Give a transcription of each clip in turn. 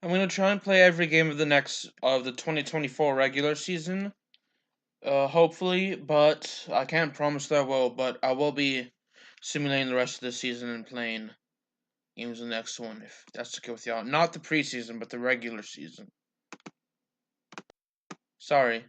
I'm gonna try and play every game of the 2024 regular season. Hopefully, but I can't promise that I will. But I will be simulating the rest of the season and playing games in the next one if that's okay with y'all. Not the preseason, but the regular season. Sorry.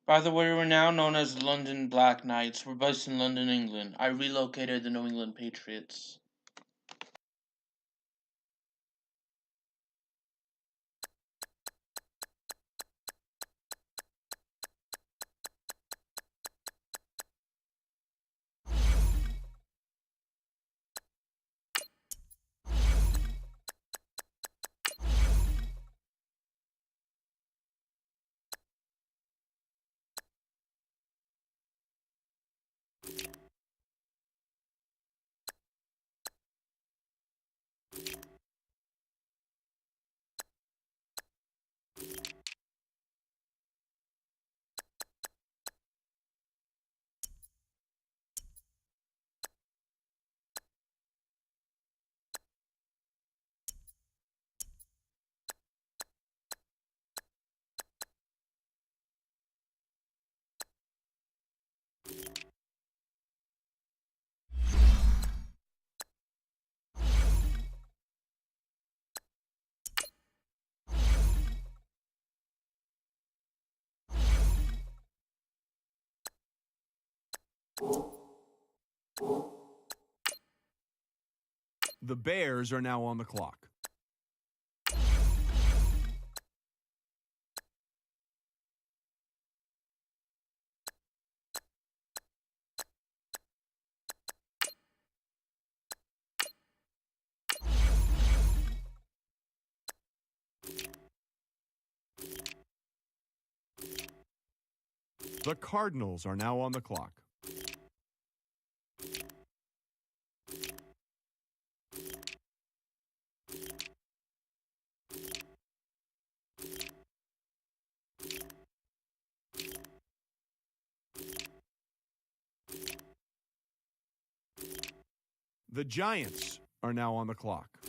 By the way, we're now known as the London Black Knights. We're based in London, England. I relocated the New England Patriots. The Bears are now on the clock. The Cardinals are now on the clock. The Giants are now on the clock.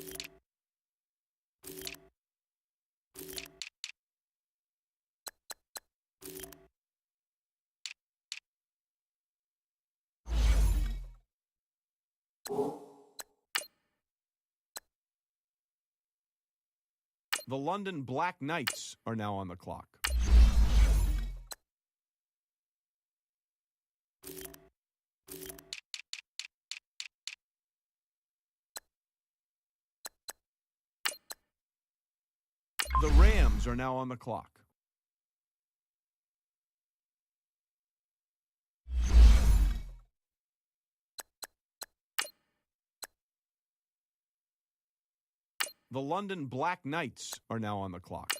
The London Black Knights are now on the clock. The Rams are now on the clock. The London Black Knights are now on the clock.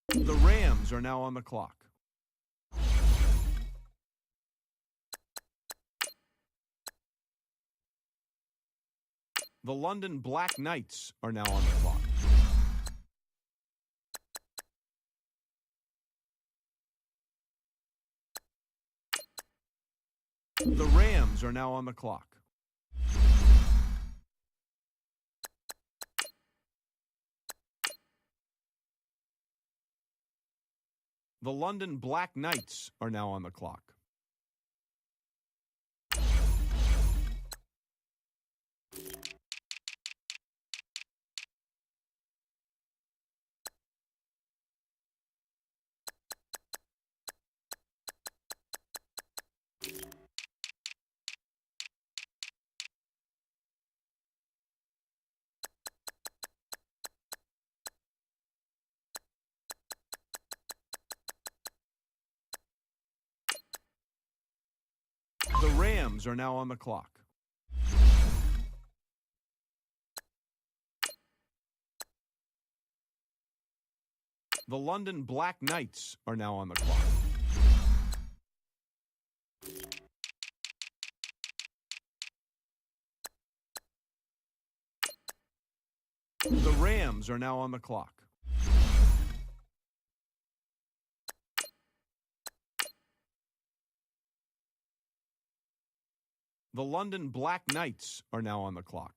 The Rams are now on the clock. The London Black Knights are now on the clock. The Rams are now on the clock. The London Black Knights are now on the clock. The Rams are now on the clock. The London Black Knights are now on the clock. The Rams are now on the clock. The London Black Knights are now on the clock.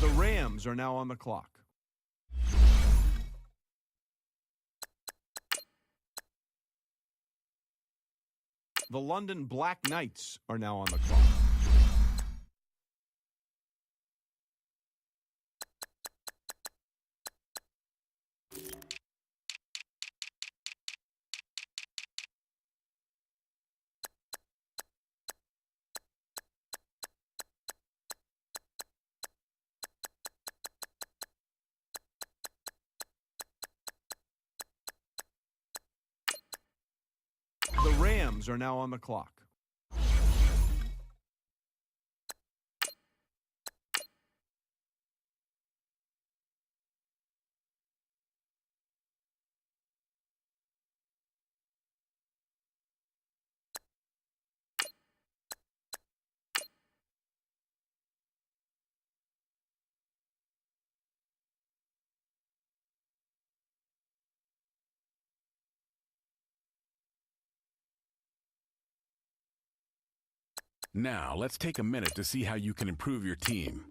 The Rams are now on the clock. The London Black Knights are now on the clock. The Rams are now on the clock. Now, let's take a minute to see how you can improve your team.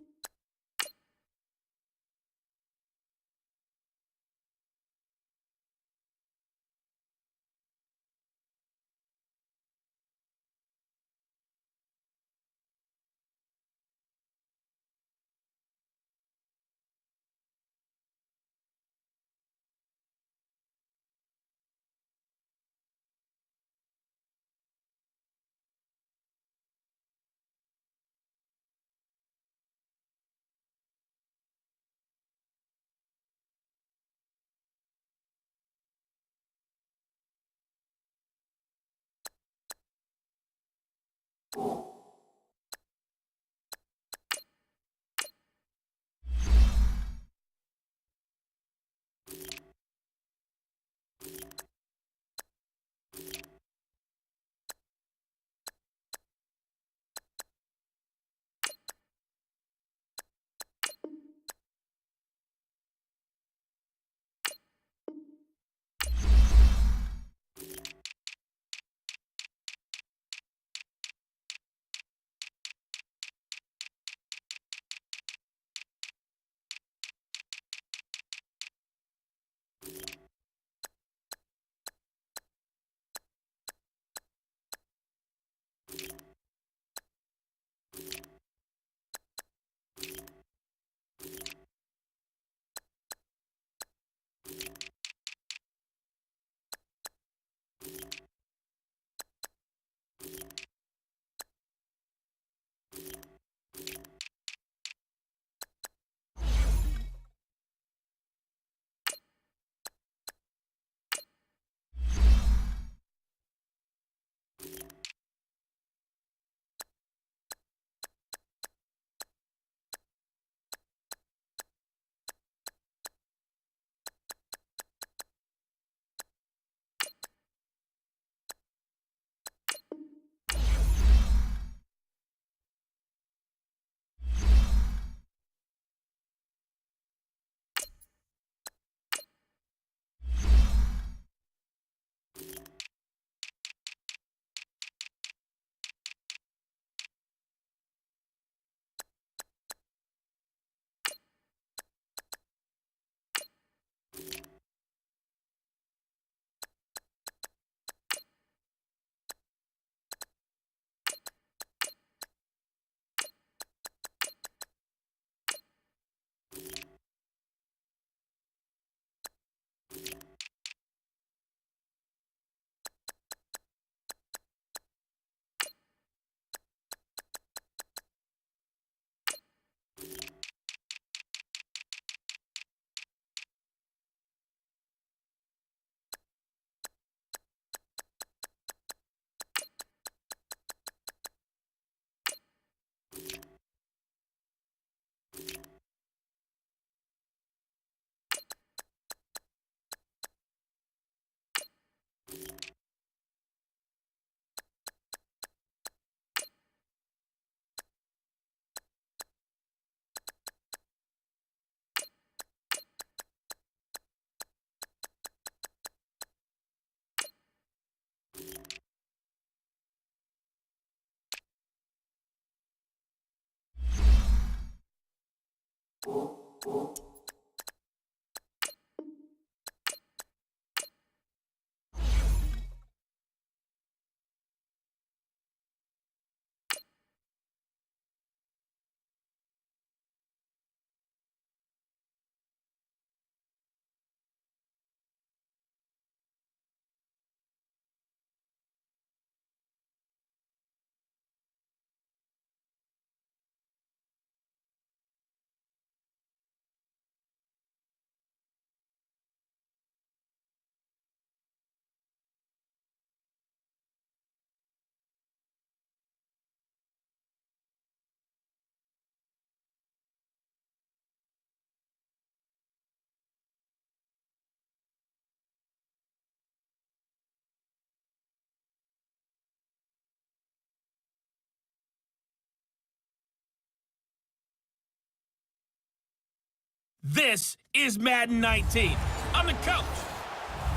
This is Madden 19. I'm the coach.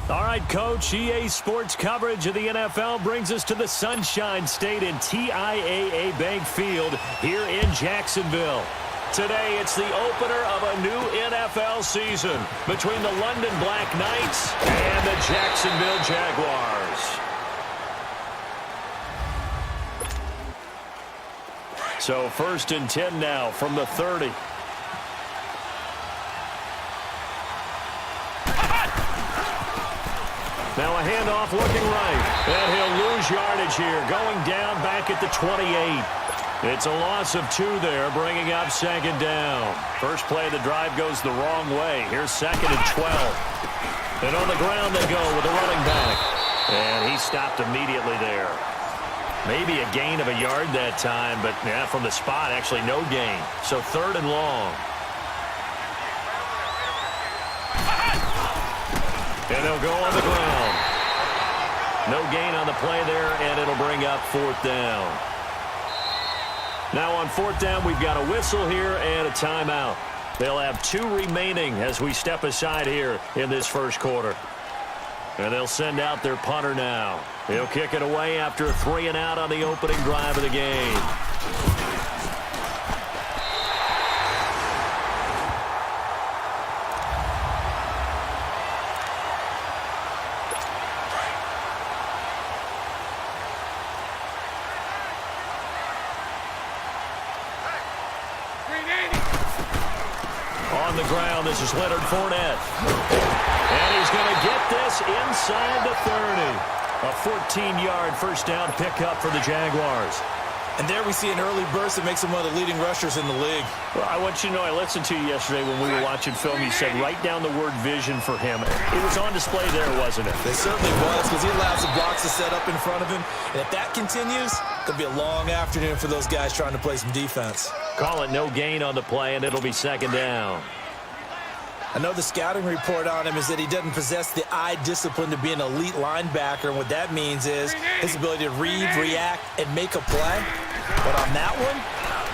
All right, Coach, EA Sports coverage of the NFL brings us to the Sunshine State in TIAA Bank Field here in Jacksonville. Today, it's the opener of a new NFL season between the London Black Knights and the Jacksonville Jaguars. So 1st and 10 now from the 30. Now a handoff looking right. And he'll lose yardage here, going down back at the 28. It's a loss of 2 there, bringing up 2nd down. First play of the drive goes the wrong way. Here's 2nd and 12. And on the ground they go with a running back. And he stopped immediately there. Maybe a gain of a yard that time, but yeah, from the spot, actually no gain. So 3rd and long. And they'll go on the ground. No gain on the play there, and it'll bring up 4th down. Now on 4th down, we've got a whistle here and a timeout. They'll have 2 remaining as we step aside here in this first quarter. And they'll send out their punter now. He'll kick it away after a 3 and out on the opening drive of the game. On the ground, this is Leonard Fournette. And he's going to get this inside the 30. A 14-yard first down pickup for the Jaguars. And there we see an early burst that makes him one of the leading rushers in the league. Well, I want you to know, I listened to you yesterday when we were watching film. You said write down the word vision for him. It was on display there, wasn't it? It certainly was, because he allows the blocks to set up in front of him. And if that continues, it'll be a long afternoon for those guys trying to play some defense. Call it no gain on the play, and it'll be 2nd down. I know the scouting report on him is that he doesn't possess the eye discipline to be an elite linebacker, and what that means is his ability to read, react, and make a play. But on that one,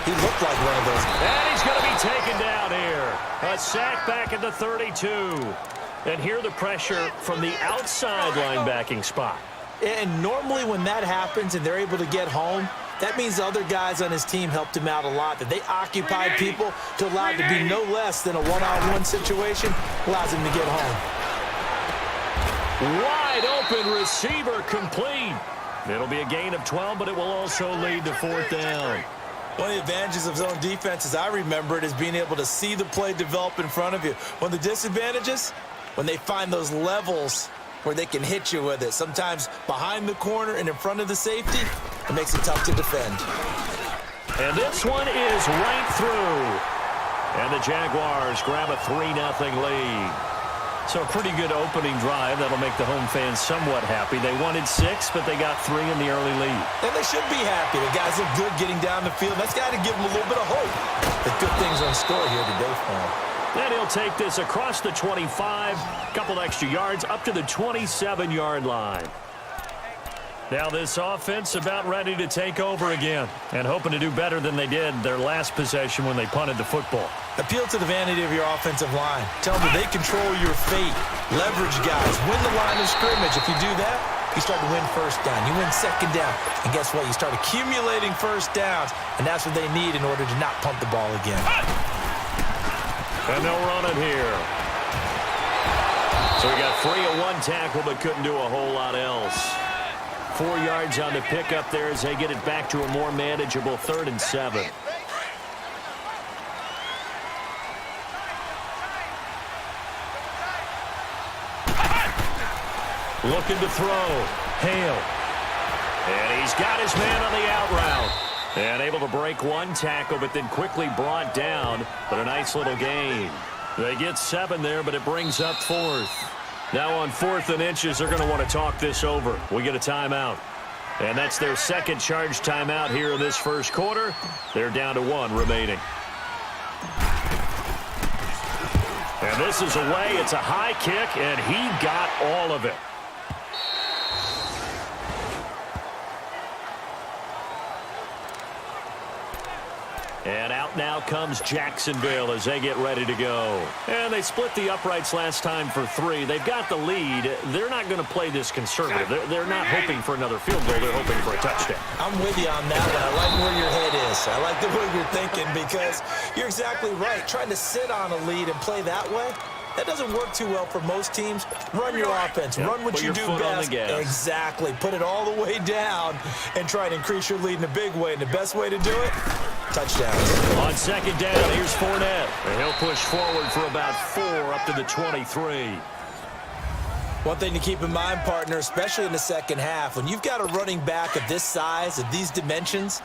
he looked like one of those. And he's going to be taken down here. A sack back at the 32. And here the pressure from the outside linebacking spot. And normally when that happens and they're able to get home, that means other guys on his team helped him out a lot, that they occupied people to allow it to be no less than a one-on-one situation, allows him to get home. Wide open receiver complete. It'll be a gain of 12, but it will also lead to 4th down. One of the advantages of zone defense, as I remember it, is being able to see the play develop in front of you. One of the disadvantages, when they find those levels where they can hit you with it. Sometimes behind the corner and in front of the safety, it makes it tough to defend. And this one is right through. And the Jaguars grab a 3-0 lead. So a pretty good opening drive. That'll make the home fans somewhat happy. They wanted 6, but they got 3 in the early lead. And they should be happy. The guys look good getting down the field. That's got to give them a little bit of hope that good things are in store here today for them. And he'll take this across the 25, couple extra yards, up to the 27-yard line. Now this offense about ready to take over again and hoping to do better than they did their last possession when they punted the football. Appeal to the vanity of your offensive line. Tell them that they control your fate. Leverage guys. Win the line of scrimmage. If you do that, you start to win first down. You win 2nd down. And guess what? You start accumulating first downs, and that's what they need in order to not punt the ball again. And they'll run it here. So we got 3 of 1 tackle, but couldn't do a whole lot else. 4 yards on the pickup there as they get it back to a more manageable 3rd and 7. Looking to throw. Hale. And he's got his man on the out route. And able to break 1 tackle, but then quickly brought down. But a nice little gain. They get 7 there, but it brings up 4th. Now on 4th and inches, they're going to want to talk this over. We get a timeout. And that's their second charge timeout here in this first quarter. They're down to 1 remaining. And this is away. It's a high kick, and he got all of it. And out now comes Jacksonville as they get ready to go. And they split the uprights last time for 3. They've got the lead. They're not going to play this conservative. They're not hoping for another field goal. They're hoping for a touchdown. I'm with you on that one. I like where your head is. I like the way you're thinking because you're exactly right. Trying to sit on a lead and play that way, that doesn't work too well for most teams. Run your offense. Yep. Run what Put you your do foot on best. the gas. Exactly. Put it all the way down and try and increase your lead in a big way. And the best way to do it, touchdowns. On 2nd down, here's Fournette. And he'll push forward for about 4 up to the 23. One thing to keep in mind, partner, especially in the second half, when you've got a running back of this size, of these dimensions,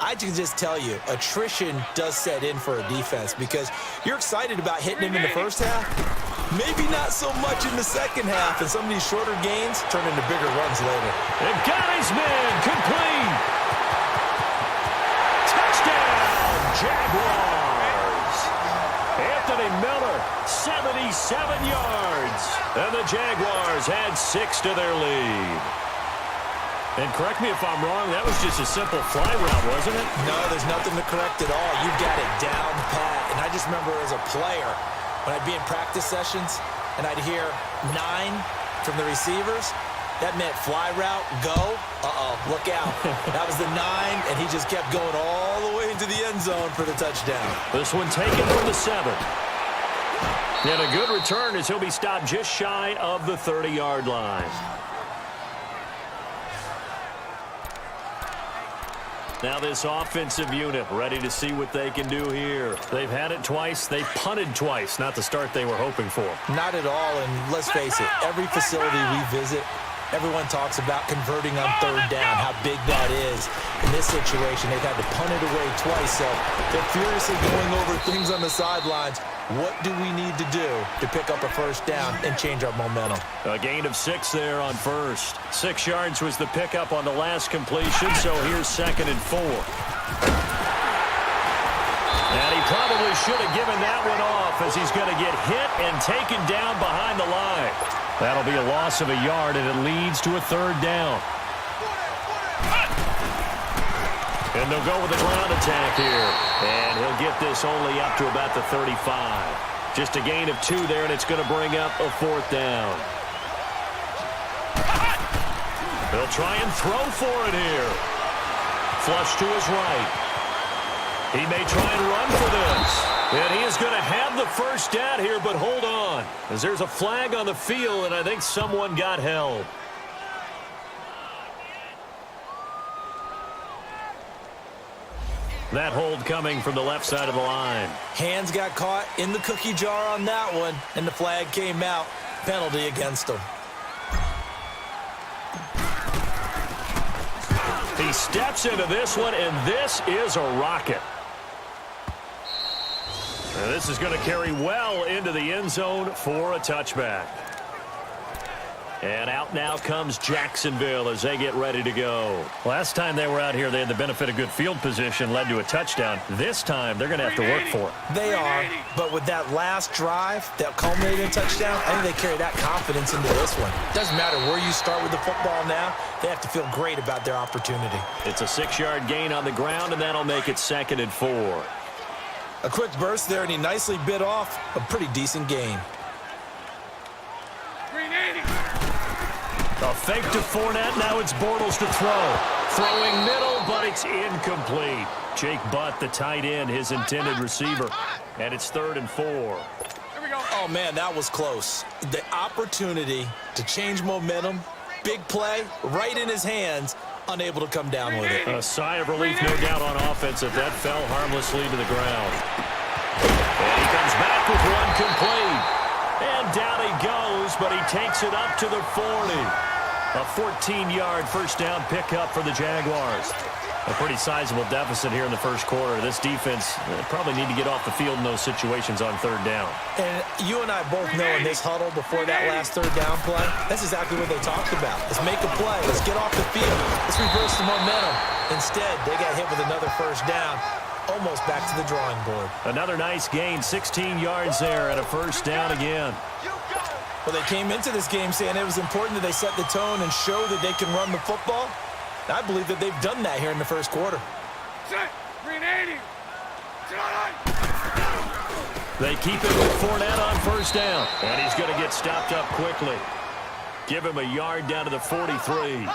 I can just tell you, attrition does set in for a defense because you're excited about hitting him in the first half. Maybe not so much in the second half, and some of these shorter gains turn into bigger runs later. And got his man complete. Touchdown, Jaguars. Anthony Miller, 77 yards. And the Jaguars had 6 to their lead. And correct me if I'm wrong, that was just a simple fly route, wasn't it? No, there's nothing to correct at all. You've got it down pat. And I just remember as a player, when I'd be in practice sessions and I'd hear 9 from the receivers, that meant fly route, go. Uh-oh, look out. That was the 9, and he just kept going all the way into the end zone for the touchdown. This one taken from the 7. And a good return as he'll be stopped just shy of the 30-yard line. Now this offensive unit ready to see what they can do here. They've had it twice. They punted twice. Not the start they were hoping for. Not at all, and let's face it, every facility we visit, everyone talks about converting on 3rd down, how big that is. In this situation, they've had to punt it away twice, so they're furiously going over things on the sidelines. What do we need to do to pick up a 1st down and change our momentum? A gain of 6 there on 1st. 6 yards was the pickup on the last completion, so here's 2nd and 4. And he probably should have given that one off as he's going to get hit and taken down behind the line. That'll be a loss of a yard, and it leads to a 3rd down. And they'll go with a ground attack here. And he'll get this only up to about the 35. Just a gain of 2 there, and it's going to bring up a 4th down. They'll try and throw for it here. Flush to his right. He may try and run for this. And he is going to have the 1st down here, but hold on. As there's a flag on the field, and I think someone got held. That hold coming from the left side of the line. Hands got caught in the cookie jar on that one, and the flag came out. Penalty against him. He steps into this one, and this is a rocket. And this is going to carry well into the end zone for a touchback. And out now comes Jacksonville as they get ready to go. Last time they were out here, they had the benefit of good field position, led to a touchdown. This time, they're going to have to work for it. They are, but with that last drive that culminated in a touchdown, I think they carry that confidence into this one. Doesn't matter where you start with the football now, they have to feel great about their opportunity. It's a 6-yard gain on the ground, and that'll make it 2nd and 4. A quick burst there, and he nicely bit off a pretty decent gain. A fake to Fournette. Now it's Bortles to throw. throwing middle, but it's incomplete. Jake Butt, the tight end, his intended receiver. And it's 3rd and 4. Oh, man, that was close. The opportunity to change momentum, big play, right in his hands, unable to come down with it. A sigh of relief, no doubt, on offense if that fell harmlessly to the ground. And he comes back with one complete. And down he goes, but he takes it up to the 40. A 14-yard first down pickup for the Jaguars. A pretty sizable deficit here in the first quarter. This defense probably need to get off the field in those situations on 3rd down. And you and I both know in this huddle before that last 3rd down play, that's exactly what they talked about. Let's make a play. Let's get off the field. Let's reverse the momentum. Instead, they got hit with another first down, almost back to the drawing board. Another nice gain, 16 yards there, and a first down again. Well, they came into this game saying it was important that they set the tone and show that they can run the football. I believe that they've done that here in the first quarter. They keep it with Fournette on first down. And he's going to get stopped up quickly. Give him a yard down to the 43.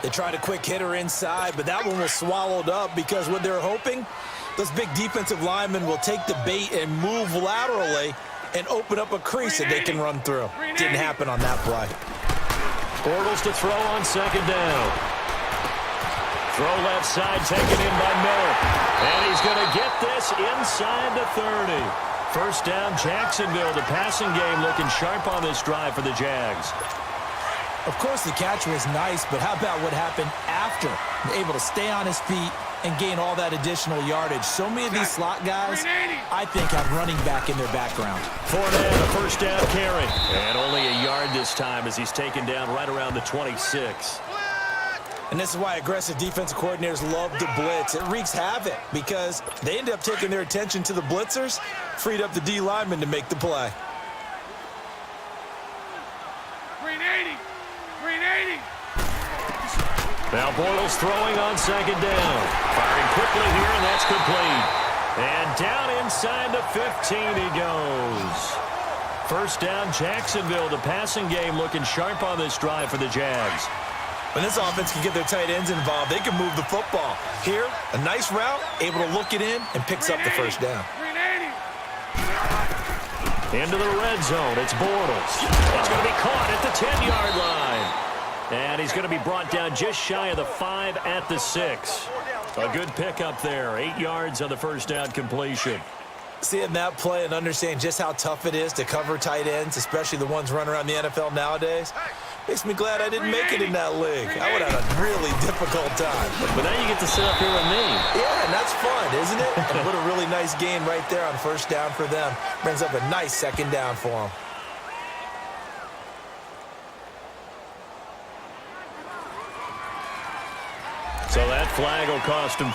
They tried a quick hitter inside, but that one was swallowed up because what they're hoping, those big defensive linemen will take the bait and move laterally and open up a crease that they can run through. Didn't happen on that play. Bortles to throw on 2nd down. Throw left side, taken in by Miller. And he's going to get this inside the 30. First down, Jacksonville. The passing game looking sharp on this drive for the Jags. Of course, the catch was nice, but how about what happened after? Able to stay on his feet and gain all that additional yardage. So many of these slot guys, I think, have running back in their background. Fournette, a first down carry. And only a yard this time as he's taken down right around the 26. And this is why aggressive defensive coordinators love to blitz. It wreaks havoc because they end up taking their attention to the blitzers, freed up the D lineman to make the play. Now Bortles throwing on 2nd down. Firing quickly here, and that's complete. And down inside the 15 he goes. First down, Jacksonville. The passing game looking sharp on this drive for the Jags. When this offense can get their tight ends involved, they can move the football. Here, a nice route, able to look it in, and picks up the first down. Into the red zone, it's Bortles. It's going to be caught at the 10-yard line. And he's going to be brought down just shy of the 5 at the 6. A good pickup there, 8 yards on the first down completion. Seeing that play and understanding just how tough it is to cover tight ends, especially the ones running around the NFL nowadays, makes me glad I didn't make it in that league. I would have had a really difficult time. But now you get to sit up here with me. Yeah, and that's fun, isn't it? And what a really nice gain right there on first down for them. Brings up a nice 2nd down for them. So that flag will cost him.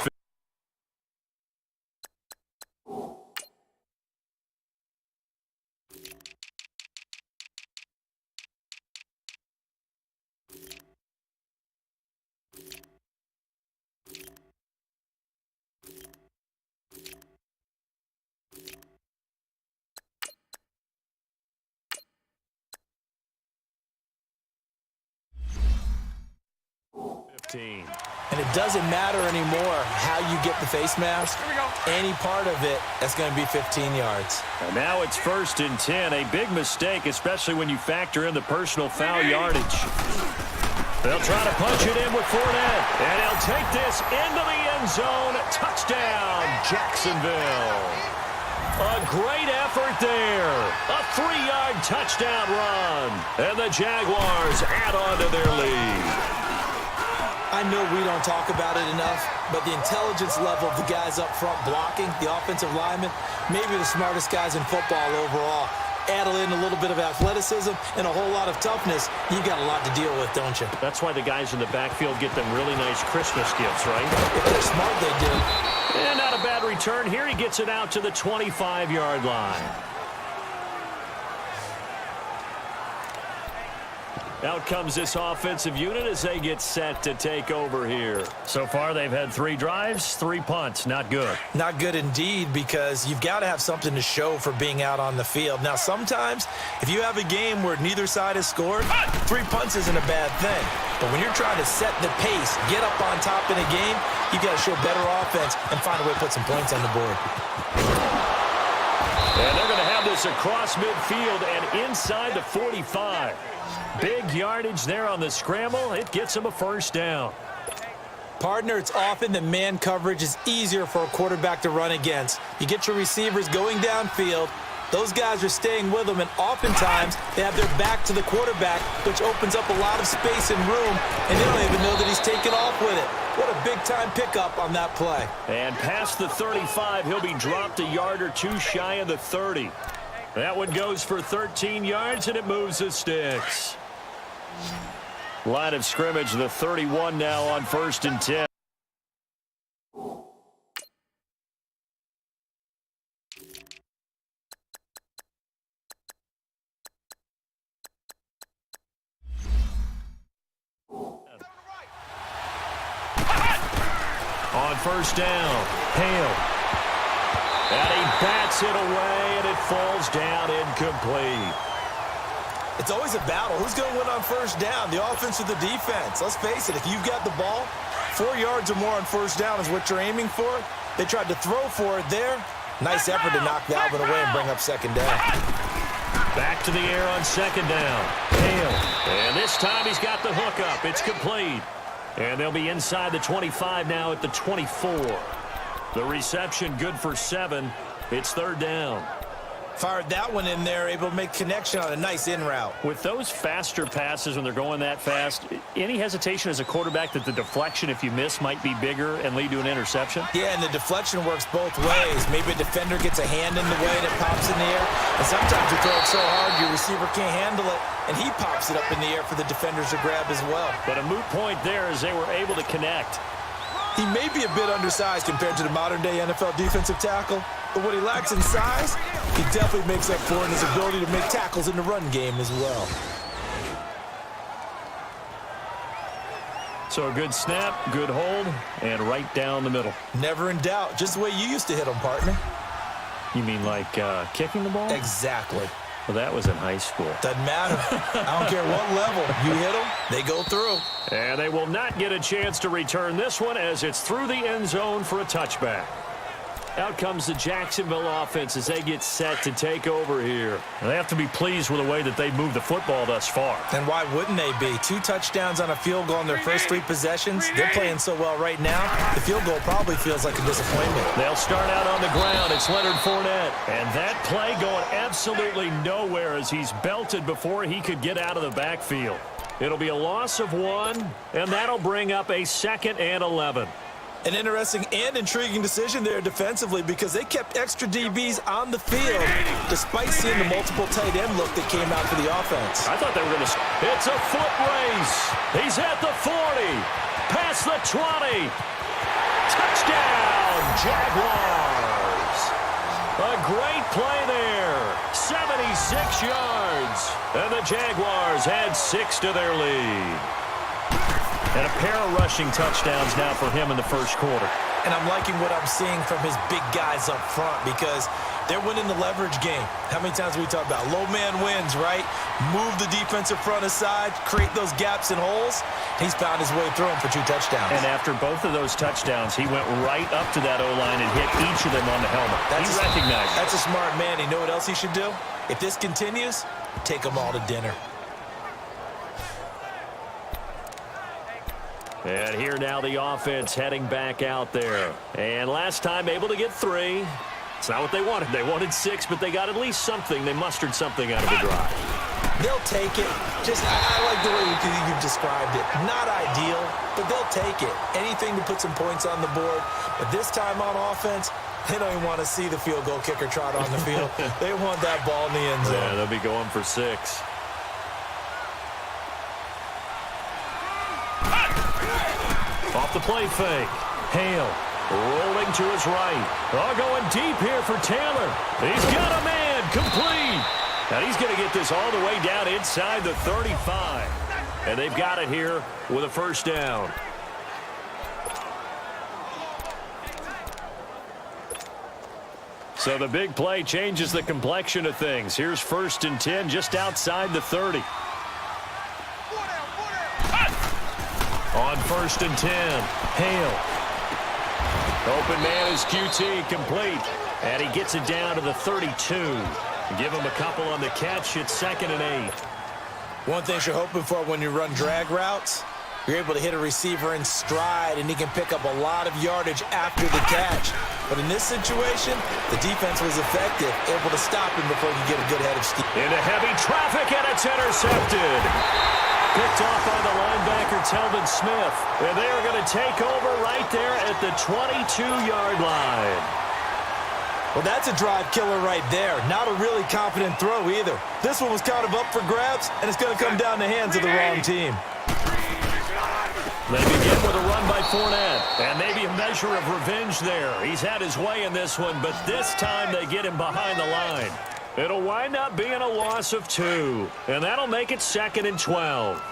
And it doesn't matter anymore how you get the face mask. Any part of it, that's going to be 15 yards. And now it's 1st and 10. A big mistake, especially when you factor in the personal foul yardage. They'll try to punch it in with Fournette. And he'll take this into the end zone. Touchdown, Jacksonville. A great effort there. A 3-yard touchdown run. And the Jaguars add on to their lead. I know we don't talk about it enough, but the intelligence level of the guys up front blocking, the offensive linemen, maybe the smartest guys in football overall. Add in a little bit of athleticism and a whole lot of toughness, you got a lot to deal with, don't you? That's why the guys in the backfield get them really nice Christmas gifts, right? If they're smart, they do. And not a bad return. Here he gets it out to the 25-yard line. Out comes this offensive unit as they get set to take over here. So far, they've had 3 drives, 3 punts. Not good. Not good indeed, because you've got to have something to show for being out on the field. Now, sometimes, if you have a game where neither side has scored, 3 punts isn't a bad thing. But when you're trying to set the pace, get up on top in a game, you've got to show better offense and find a way to put some points on the board. And they're going to have this across midfield and inside the 45. Big yardage there on the scramble. It gets them a first down. Partner, it's often that man coverage is easier for a quarterback to run against. You get your receivers going downfield. Those guys are staying with them, and oftentimes they have their back to the quarterback, which opens up a lot of space and room, and they don't even know that he's taken off with it. What a big-time pickup on that play. And past the 35, he'll be dropped a yard or 2 shy of the 30. That one goes for 13 yards, and it moves the sticks. Line of scrimmage, the 31 now on 1st and 10. On 1st down, Hale. And he bats it away, and it falls down incomplete. It's always a battle. Who's going to win on 1st down, the offense or the defense? Let's face it, if you've got the ball, 4 yards or more on 1st down is what you're aiming for. They tried to throw for it there. Nice effort to knock that one away and bring up 2nd down. Back to the air on 2nd down. Hale. And this time he's got the hook up. It's complete. And they'll be inside the 25 now at the 24. The reception good for 7. It's 3rd down. Fired that one in there, able to make connection on a nice in route. With those faster passes when they're going that fast, any hesitation as a quarterback that the deflection, if you miss, might be bigger and lead to an interception? Yeah, and the deflection works both ways. Maybe a defender gets a hand in the way and it pops in the air. And sometimes you throw it so hard your receiver can't handle it, and he pops it up in the air for the defenders to grab as well. But a moot point there as they were able to connect. He may be a bit undersized compared to the modern-day NFL defensive tackle, but what he lacks in size, he definitely makes up for in his ability to make tackles in the run game as well. So a good snap, good hold, and right down the middle. Never in doubt. Just the way you used to hit them, partner. You mean like kicking the ball? Exactly. Well, that was in high school. Doesn't matter. I don't care what level. You hit them, they go through. And they will not get a chance to return this one as it's through the end zone for a touchback. Out comes the Jacksonville offense as they get set to take over here. And they have to be pleased with the way that they've moved the football thus far. And why wouldn't they be? 2 touchdowns on a field goal in their first 3 possessions. They're playing so well right now, the field goal probably feels like a disappointment. They'll start out on the ground. It's Leonard Fournette. And that play going absolutely nowhere as he's belted before he could get out of the backfield. It'll be a loss of 1, and that'll bring up a 2nd and 11. An interesting and intriguing decision there defensively because they kept extra DBs on the field despite seeing the multiple tight end look that came out for the offense. I thought they were going to... It's a foot race. He's at the 40. Past the 20. Touchdown, Jaguars. A great play there. 76 yards. And the Jaguars had 6 to their lead. And a pair of rushing touchdowns now for him in the first quarter. And I'm liking what I'm seeing from his big guys up front because they're winning the leverage game. How many times have we talked about low man wins, right? Move the defensive front aside, create those gaps and holes. He's found his way through them for 2 touchdowns. And after both of those touchdowns, he went right up to that O-line and hit each of them on the helmet. He recognized it. That's a smart man. You know what else he should do? If this continues, take them all to dinner. And here now the offense heading back out there. And last time able to get 3. It's not what they wanted. They wanted 6, but they got at least something. They mustered something out of the drive. They'll take it. I like the way you've described it. Not ideal, but they'll take it. Anything to put some points on the board. But this time on offense, they don't even want to see the field goal kicker trot on the field. They want that ball in the end zone. Yeah, they'll be going for 6. Off the play fake. Hale rolling to his right. Oh, going deep here for Taylor. He's got a man. Complete. And he's going to get this all the way down inside the 35. And they've got it here with a first down. So the big play changes the complexion of things. Here's 1st and 10 just outside the 30. On 1st and 10, Hale. Open man is QT, complete. And he gets it down to the 32. Give him a couple on the catch. It's 2nd and 8. One thing you're hoping for when you run drag routes, you're able to hit a receiver in stride, and he can pick up a lot of yardage after the catch. But in this situation, the defense was effective, able to stop him before he could get a good head of steam. Into heavy traffic, and it's intercepted. Picked off by the linebacker, Telvin Smith. And they are going to take over right there at the 22-yard line. Well, that's a drive killer right there. Not a really confident throw either. This one was kind of up for grabs, and it's going to come down the hands of the wrong team. They begin with a run by Fournette, and maybe a measure of revenge there. He's had his way in this one, but this time they get him behind the line. It'll wind up being a loss of 2, and that'll make it 2nd and 12.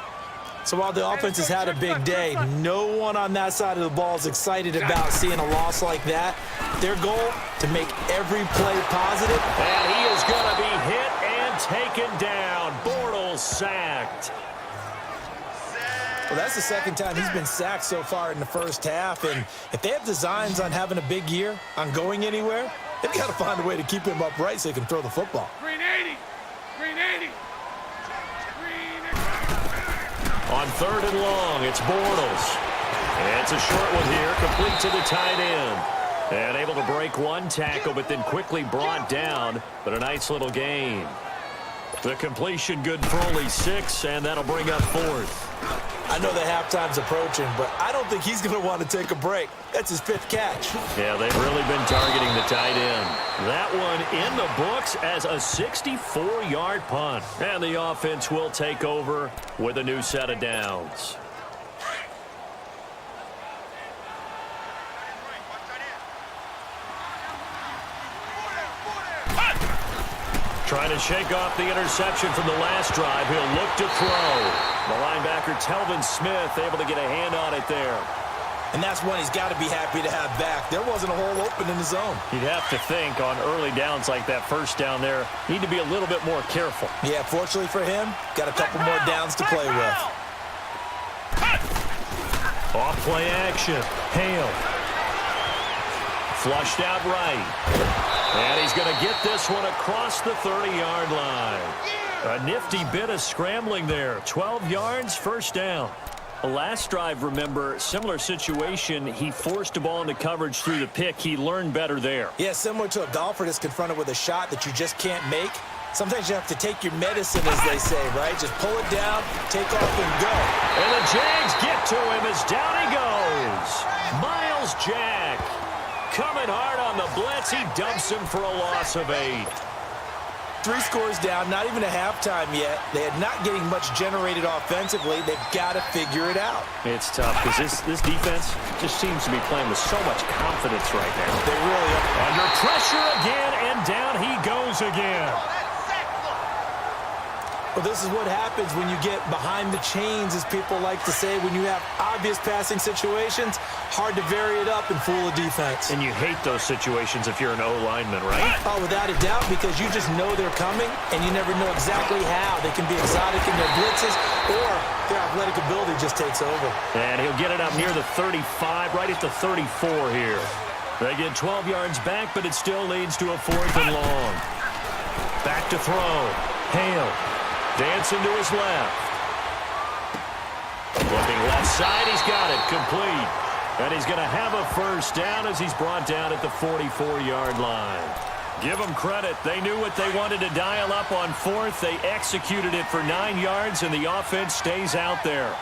So while the offense has had a big day, no one on that side of the ball is excited about seeing a loss like that. Their goal, to make every play positive. And he is going to be hit and taken down. Bortles sacked. Well, that's the 2nd time he's been sacked so far in the first half. And if they have designs on having a big year, on going anywhere, they've got to find a way to keep him upright so he can throw the football. Green 80. Green 80. On 3rd and long, it's Bortles. And it's a short one here, complete to the tight end. And able to break one tackle, but then quickly brought down. But a nice little gain. The completion good for only 6, and that'll bring up 4th. I know the halftime's approaching, but I don't think he's going to want to take a break. That's his 5th catch. Yeah, they've really been targeting the tight end. That one in the books as a 64-yard punt. And the offense will take over with a new set of downs. Trying to shake off the interception from the last drive. He'll look to throw. The linebacker, Telvin Smith, able to get a hand on it there. And that's one he's got to be happy to have back. There wasn't a hole open in the zone. You'd have to think on early downs like that first down there, need to be a little bit more careful. Yeah, fortunately for him, got a couple more downs to play with. Off play action. Hale. Flushed out right. And he's going to get this one across the 30-yard line. A nifty bit of scrambling there. 12 yards, first down. The last drive, remember, similar situation. He forced a ball into coverage through the pick. He learned better there. Yeah, similar to a golfer that's confronted with a shot that you just can't make. Sometimes you have to take your medicine, as they say, right? Just pull it down, take off, and go. And the Jags get to him as down he goes. Miles Jack coming hard on the blitz. He dumps him for a loss of 8. 3 scores down, not even a halftime yet. They are not getting much generated offensively. They've got to figure it out. It's tough because this defense just seems to be playing with so much confidence right now. They really are. Under pressure again, and down he goes again. Well, this is what happens when you get behind the chains, as people like to say. When you have obvious passing situations, hard to vary it up and fool a defense. And you hate those situations if you're an O-lineman, right? Oh, without a doubt, because you just know they're coming, and you never know exactly how. They can be exotic in their blitzes, or their athletic ability just takes over. And he'll get it up near the 35, right at the 34 here. They get 12 yards back, but it still leads to a 4th and long. Back to throw. Hale. Dancing to his left. Looking left side, he's got it, complete. And he's going to have a first down as he's brought down at the 44-yard line. Give them credit. They knew what they wanted to dial up on 4th. They executed it for 9 yards, and the offense stays out there.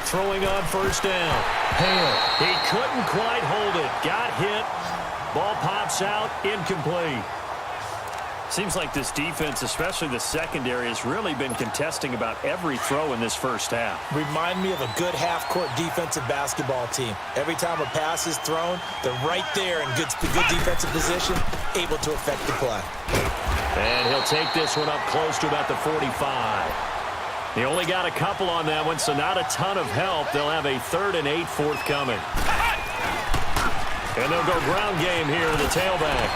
Throwing on first down. Hale. He couldn't quite hold it. Got hit. Ball pops out, incomplete. Seems like this defense, especially the secondary, has really been contesting about every throw in this first half. Remind me of a good half-court defensive basketball team. Every time a pass is thrown, they're right there in good defensive position, able to affect the play. And he'll take this one up close to about the 45. He only got a couple on that one, so not a ton of help. They'll have a 3rd and 8 forthcoming. And they'll go ground game here to the tailback.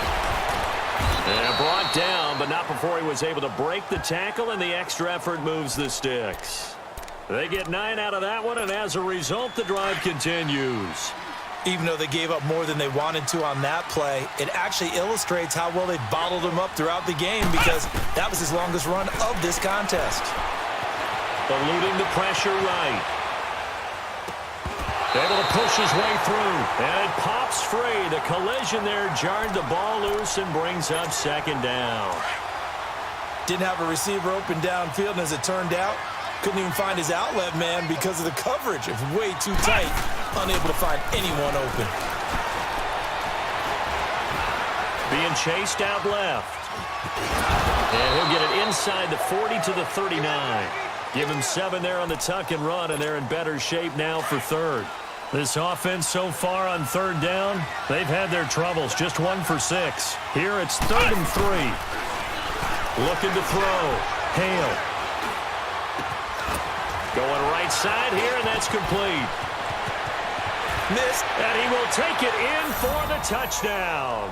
And brought down, but not before he was able to break the tackle, and the extra effort moves the sticks. They get 9 out of that one, and as a result, the drive continues. Even though they gave up more than they wanted to on that play, it actually illustrates how well they bottled him up throughout the game because that was his longest run of this contest. Eluding the pressure right. Able to push his way through, and it pops free. The collision there jarred the ball loose and brings up 2nd down. Didn't have a receiver open downfield, and as it turned out, couldn't even find his outlet man because of the coverage. It was way too tight, unable to find anyone open. Being chased out left. And he'll get it inside the 40 to the 39. Give him 7 there on the tuck and run, and they're in better shape now for 3rd. This offense so far on 3rd down, they've had their troubles. Just 1 for 6. Here it's 3rd and 3. Looking to throw. Hale. Going right side here, and that's complete. Missed. And he will take it in for the touchdown.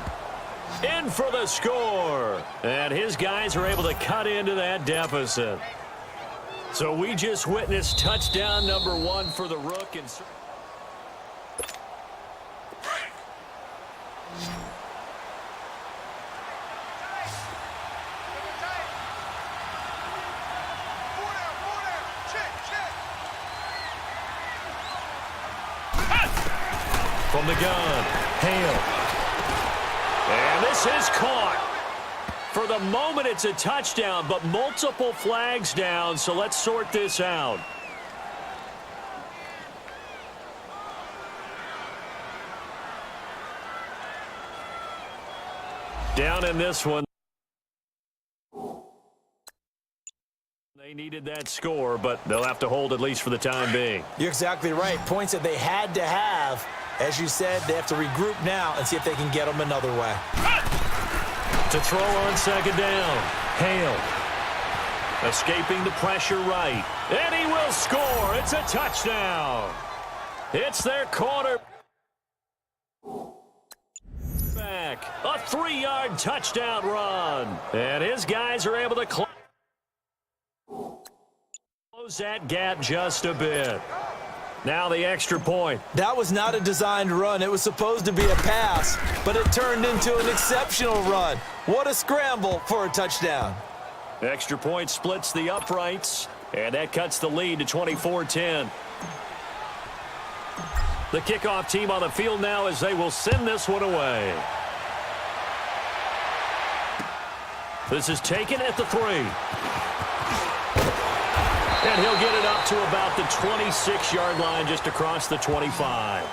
In for the score. And his guys are able to cut into that deficit. So we just witnessed touchdown number 1 for the Rook. And from the gun, Hale. And this is caught. For the moment, it's a touchdown, but multiple flags down, so let's sort this out. Down in this one. They needed that score, but they'll have to hold at least for the time being. You're exactly right. Points that they had to have. As you said, they have to regroup now and see if they can get them another way. To throw on 2nd down. Hale. Escaping the pressure right. And he will score. It's a touchdown. It's their quarter. Back. A 3-yard touchdown run. And his guys are able to close that gap just a bit. Now the extra point. That was not a designed run. It was supposed to be a pass, but it turned into an exceptional run. What a scramble for a touchdown. Extra point splits the uprights, and that cuts the lead to 24-10. The kickoff team on the field now as they will send this one away. This is taken at the 3. And he'll get it up to about the 26-yard line, just across the 25.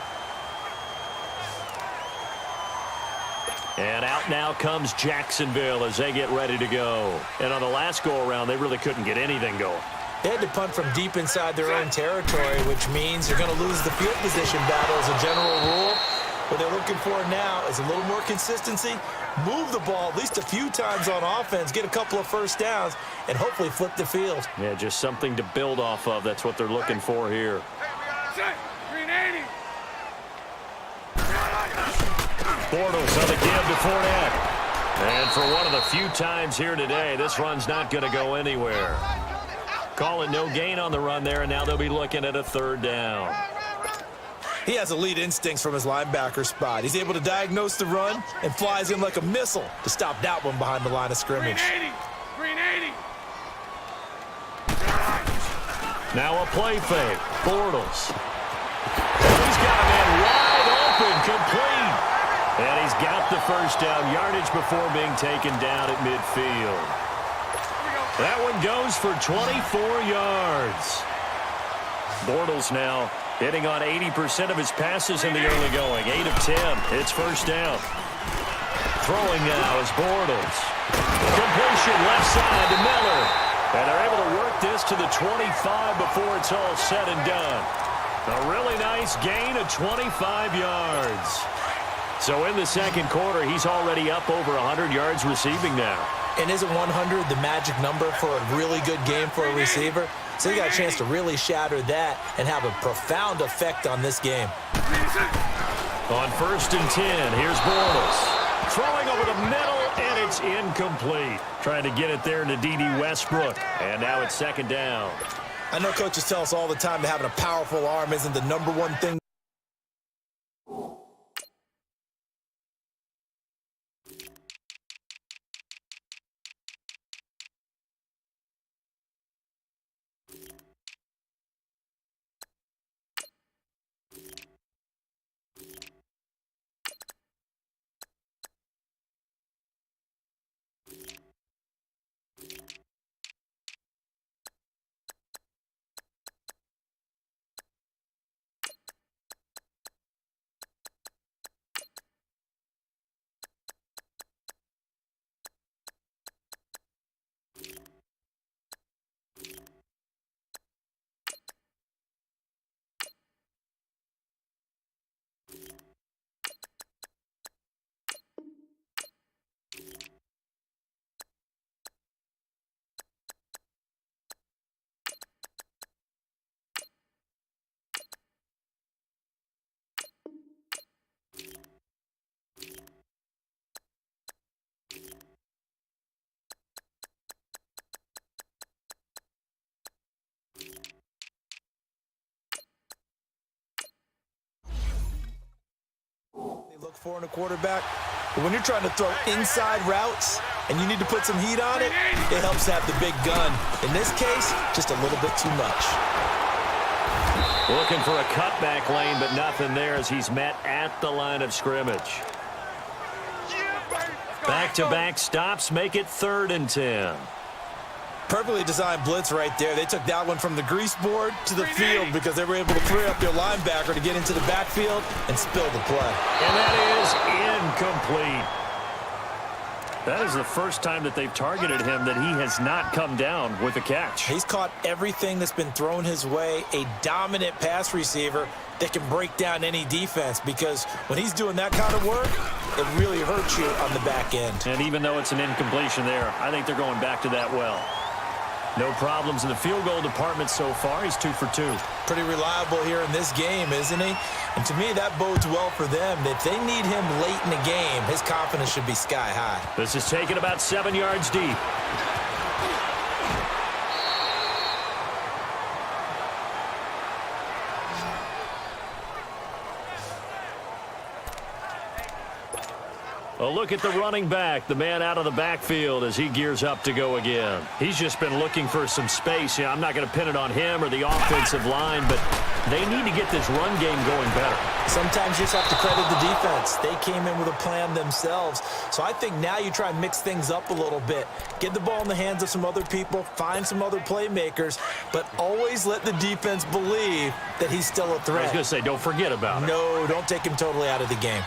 And out now comes Jacksonville as they get ready to go. And on the last go-around, they really couldn't get anything going. They had to punt from deep inside their own territory, which means they're going to lose the field position battle as a general rule. What they're looking for now is a little more consistency, move the ball at least a few times on offense, get a couple of first downs, and hopefully flip the field. Yeah, just something to build off of. That's what they're looking for here. Green 80. Bortles on the give to Fournette. And for one of the few times here today, this run's not going to go anywhere. Call it no gain on the run there, and now they'll be looking at a 3rd down. He has elite instincts from his linebacker spot. He's able to diagnose the run and flies in like a missile to stop that one behind the line of scrimmage. Green 80. Now a play fake. Bortles. He's got a man wide open, complete. And he's got the first down yardage before being taken down at midfield. That one goes for 24 yards. Bortles now hitting on 80% of his passes in the early going. 8 of 10. It's first down. Throwing now is Bortles. Completion left side to Miller. And they're able to work this to the 25 before it's all said and done. A really nice gain of 25 yards. So in the second quarter, he's already up over 100 yards receiving now. And isn't 100 the magic number for a really good game for a receiver? So you got a chance to really shatter that and have a profound effect on this game. On 1st and 10, here's Bortles. Throwing over the middle, and it's incomplete. Trying to get it there to D.D. Westbrook. And now it's 2nd down. I know coaches tell us all the time that having a powerful arm isn't the #1 thing. Look for in a quarterback. But when you're trying to throw inside routes and you need to put some heat on it, it helps to have the big gun. In this case, just a little bit too much. Looking for a cutback lane, but nothing there as he's met at the line of scrimmage. Back-to-back stops make it 3rd and 10. Perfectly designed blitz right there. They took that one from the grease board to the field because they were able to free up their linebacker to get into the backfield and spill the play. And that is incomplete. That is the first time that they've targeted him that he has not come down with a catch. He's caught everything that's been thrown his way, a dominant pass receiver that can break down any defense because when he's doing that kind of work, it really hurts you on the back end. And even though it's an incompletion there, I think they're going back to that well. No problems in the field goal department so far. He's 2 for 2. Pretty reliable here in this game, isn't he? And to me, that bodes well for them. If they need him late in the game, his confidence should be sky high. This is taken about 7 yards deep. A look at the running back, the man out of the backfield as he gears up to go again. He's just been looking for some space. I'm not going to pin it on him or the offensive line, but they need to get this run game going better. Sometimes you just have to credit the defense. They came in with a plan themselves. So I think now you try and mix things up a little bit. Get the ball in the hands of some other people, find some other playmakers, but always let the defense believe that he's still a threat. I was going to say, don't forget about it. No, don't take him totally out of the game.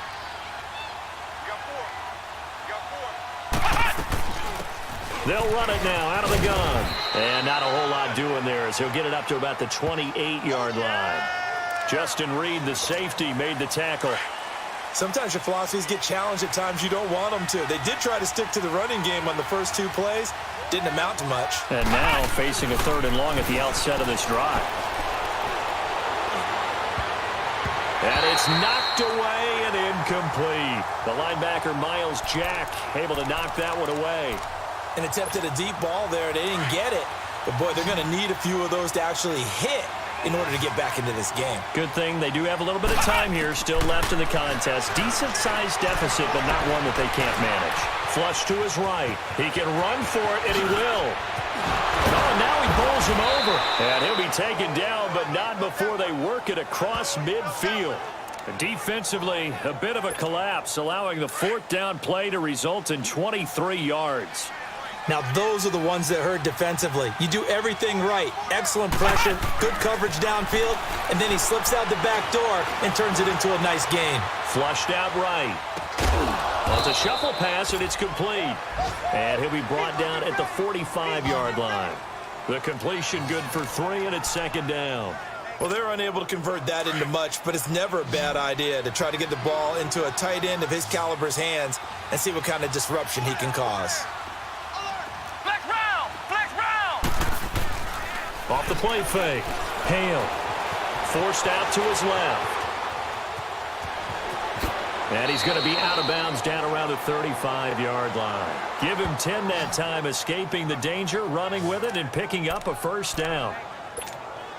They'll run it now out of the gun. And not a whole lot doing there as he'll get it up to about the 28-yard line. Justin Reed, the safety, made the tackle. Sometimes your philosophies get challenged at times you don't want them to. They did try to stick to the running game on the first 2 plays. Didn't amount to much. And now facing a 3rd and long at the outset of this drive. And it's knocked away and incomplete. The linebacker, Miles Jack, able to knock that one away. And attempted a deep ball there. They didn't get it. But, boy, they're going to need a few of those to actually hit in order to get back into this game. Good thing they do have a little bit of time here still left in the contest. Decent-sized deficit, but not one that they can't manage. Flush to his right. He can run for it, and he will. Oh, now he bowls him over. And he'll be taken down, but not before they work it across midfield. Defensively, a bit of a collapse, allowing the 4th down play to result in 23 yards. Now, those are the ones that hurt defensively. You do everything right. Excellent pressure, good coverage downfield, and then he slips out the back door and turns it into a nice gain. Flushed out right. Well, it's a shuffle pass, and it's complete. And he'll be brought down at the 45-yard line. The completion good for 3, and it's 2nd down. Well, they're unable to convert that into much, but it's never a bad idea to try to get the ball into a tight end of his caliber's hands and see what kind of disruption he can cause. Off the play fake. Hale. Forced out to his left. And he's going to be out of bounds down around the 35-yard line. Give him 10 that time, escaping the danger, running with it, and picking up a first down.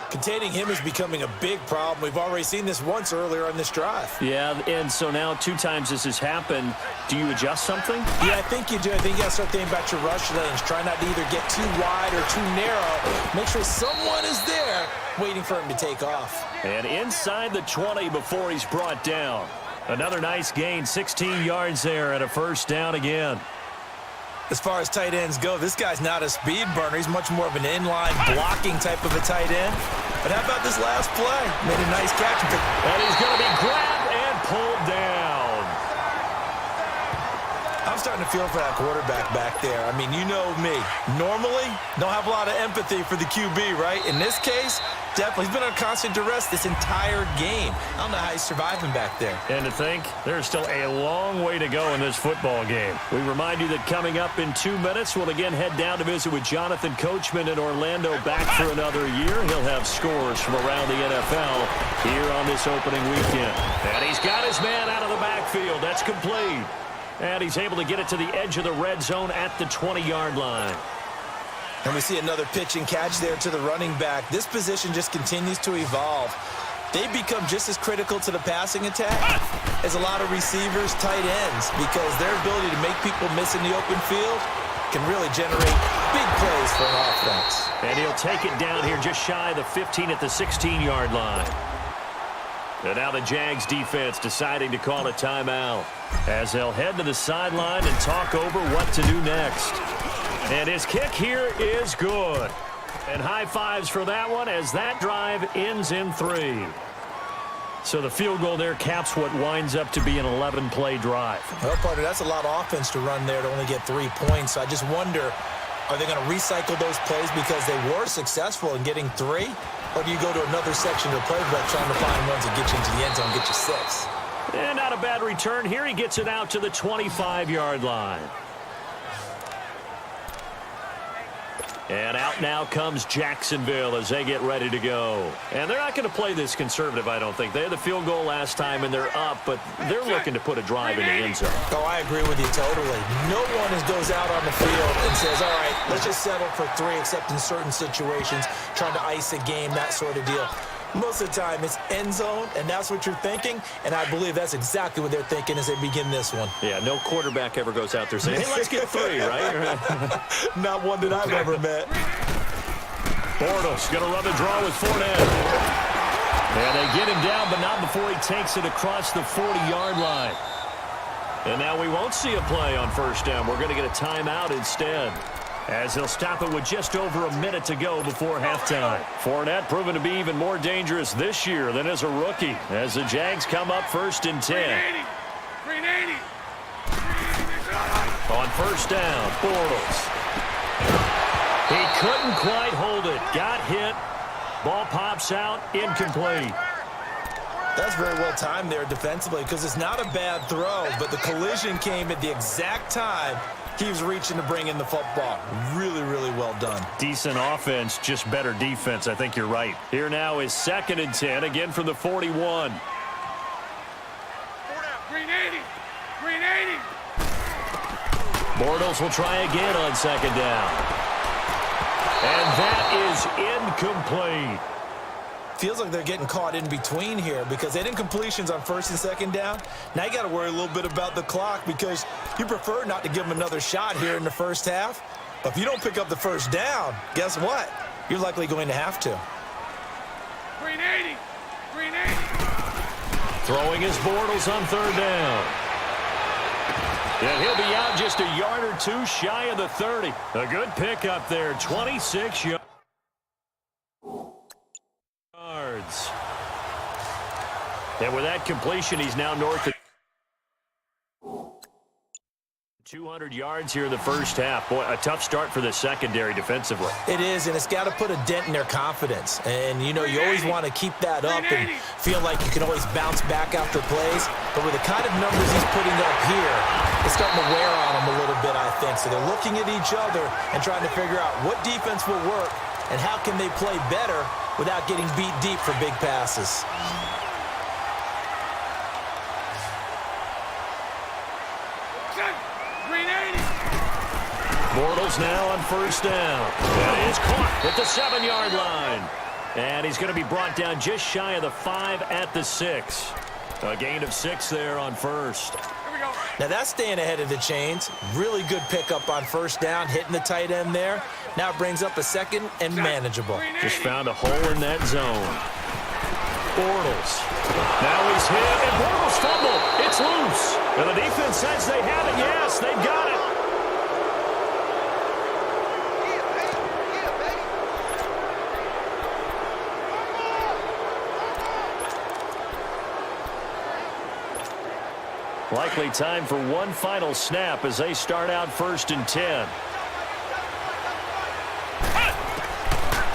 Containing him is becoming a big problem. We've already seen this once earlier on this drive. Yeah, and so now 2 times this has happened. Do you adjust something? Yeah, I think you do. I think you got to start thinking about your rush lanes. Try not to either get too wide or too narrow. Make sure someone is there waiting for him to take off. And inside the 20 before he's brought down. Another nice gain, 16 yards there, and a first down again. As far as tight ends go, this guy's not a speed burner. He's much more of an inline blocking type of a tight end. But how about this last play? Made a nice catch. And he's going to be grabbed and pulled down. I'm starting to feel for that quarterback back there. I mean, you know me. Normally, don't have a lot of empathy for the QB, right? In this case, definitely. He's been under constant duress this entire game. I don't know how he's surviving back there. And to think, there's still a long way to go in this football game. We remind you that coming up in 2 minutes, we'll again head down to visit with Jonathan Coachman in Orlando, back for another year. He'll have scores from around the NFL here on this opening weekend. And he's got his man out of the backfield. That's complete. And he's able to get it to the edge of the red zone at the 20-yard line. And we see another pitch and catch there to the running back. This position just continues to evolve. They become just as critical to the passing attack as a lot of receivers, tight ends, because their ability to make people miss in the open field can really generate big plays for an offense. And he'll take it down here just shy of the 15 at the 16-yard line. And now the Jags defense deciding to call a timeout as they'll head to the sideline and talk over what to do next. And his kick here is good. And high fives for that one as that drive ends in 3. So the field goal there caps what winds up to be an 11-play drive. Well, partner, that's a lot of offense to run there to only get 3 points. So I just wonder, are they going to recycle those plays because they were successful in getting 3? Or do you go to another section of the playbook trying to find ones that get you into the end zone, get you 6? And not a bad return here. He gets it out to the 25-yard line. And out now comes Jacksonville as they get ready to go. And they're not going to play this conservative, I don't think. They had the field goal last time, and they're up, but they're looking to put a drive in the end zone. Oh, I agree with you totally. No one goes out on the field and says, all right, let's just settle for 3, except in certain situations, trying to ice a game, that sort of deal. Most of the time, it's end zone, and that's what you're thinking, and I believe that's exactly what they're thinking as they begin this one. Yeah, no quarterback ever goes out there saying, hey, let's get 3, right? Not one that I've ever met. Bortles going to run the draw with Fournette. And they get him down, but not before he takes it across the 40-yard line. And now we won't see a play on first down. We're going to get a timeout instead, as he'll stop it with just over a minute to go before halftime. Fournette proven to be even more dangerous this year than as a rookie, as the Jags come up 1st and 10. 380. On first down, Bortles. He couldn't quite hold it. Got hit. Ball pops out. Incomplete. That's very well timed there defensively, because it's not a bad throw, but the collision came at the exact time he was reaching to bring in the football. Really, really well done. Decent offense, just better defense. I think you're right. Here now is 2nd and 10, again from the 41. 380. 380. Bortles will try again on 2nd down. And that is incomplete. Feels like they're getting caught in between here because they didn't completions on 1st and 2nd down. Now you got to worry a little bit about the clock because you prefer not to give them another shot here in the first half. But if you don't pick up the first down, guess what? You're likely going to have to. 380. 380. Throwing his Bortles on 3rd down. And he'll be out just a yard or 2 shy of the 30. A good pickup there, 26 yards. And with that completion, he's now north of 200 yards here in the first half. Boy, a tough start for the secondary defensively. It is, and it's got to put a dent in their confidence. And, you know, you always want to keep that up and feel like you can always bounce back after plays. But with the kind of numbers he's putting up here, it's starting to wear on them a little bit, I think. So they're looking at each other and trying to figure out what defense will work and how can they play better without getting beat deep for big passes. Green 80. Bortles now on first down. And he's caught at the 7-yard line. And he's going to be brought down just shy of the 5 at the 6. A gain of 6 there on first. Here we go. Now that's staying ahead of the chains. Really good pickup on first down, hitting the tight end there. Now it brings up a second and manageable. Just found a hole in that zone. Bortles. Now he's hit, and Bortles fumbled. It's loose. And the defense says they have it. Yes, they've got it. Likely time for one final snap as they start out 1st and 10.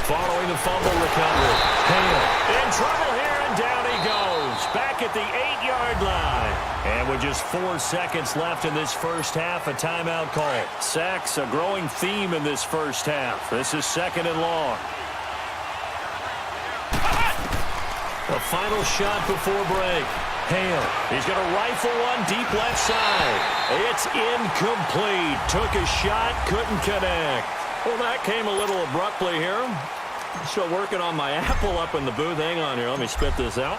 Following the fumble recovery. Hale in trouble here, and down he goes. Back at the 8-yard line. And with just 4 seconds left in this first half, a timeout call. Sacks, a growing theme in this first half. This is 2nd and long. A final shot before break. Hale, he's going to rifle one deep left side. It's incomplete. Took a shot, couldn't connect. Well, that came a little abruptly here. Still working on my apple up in the booth. Hang on here. Let me spit this out.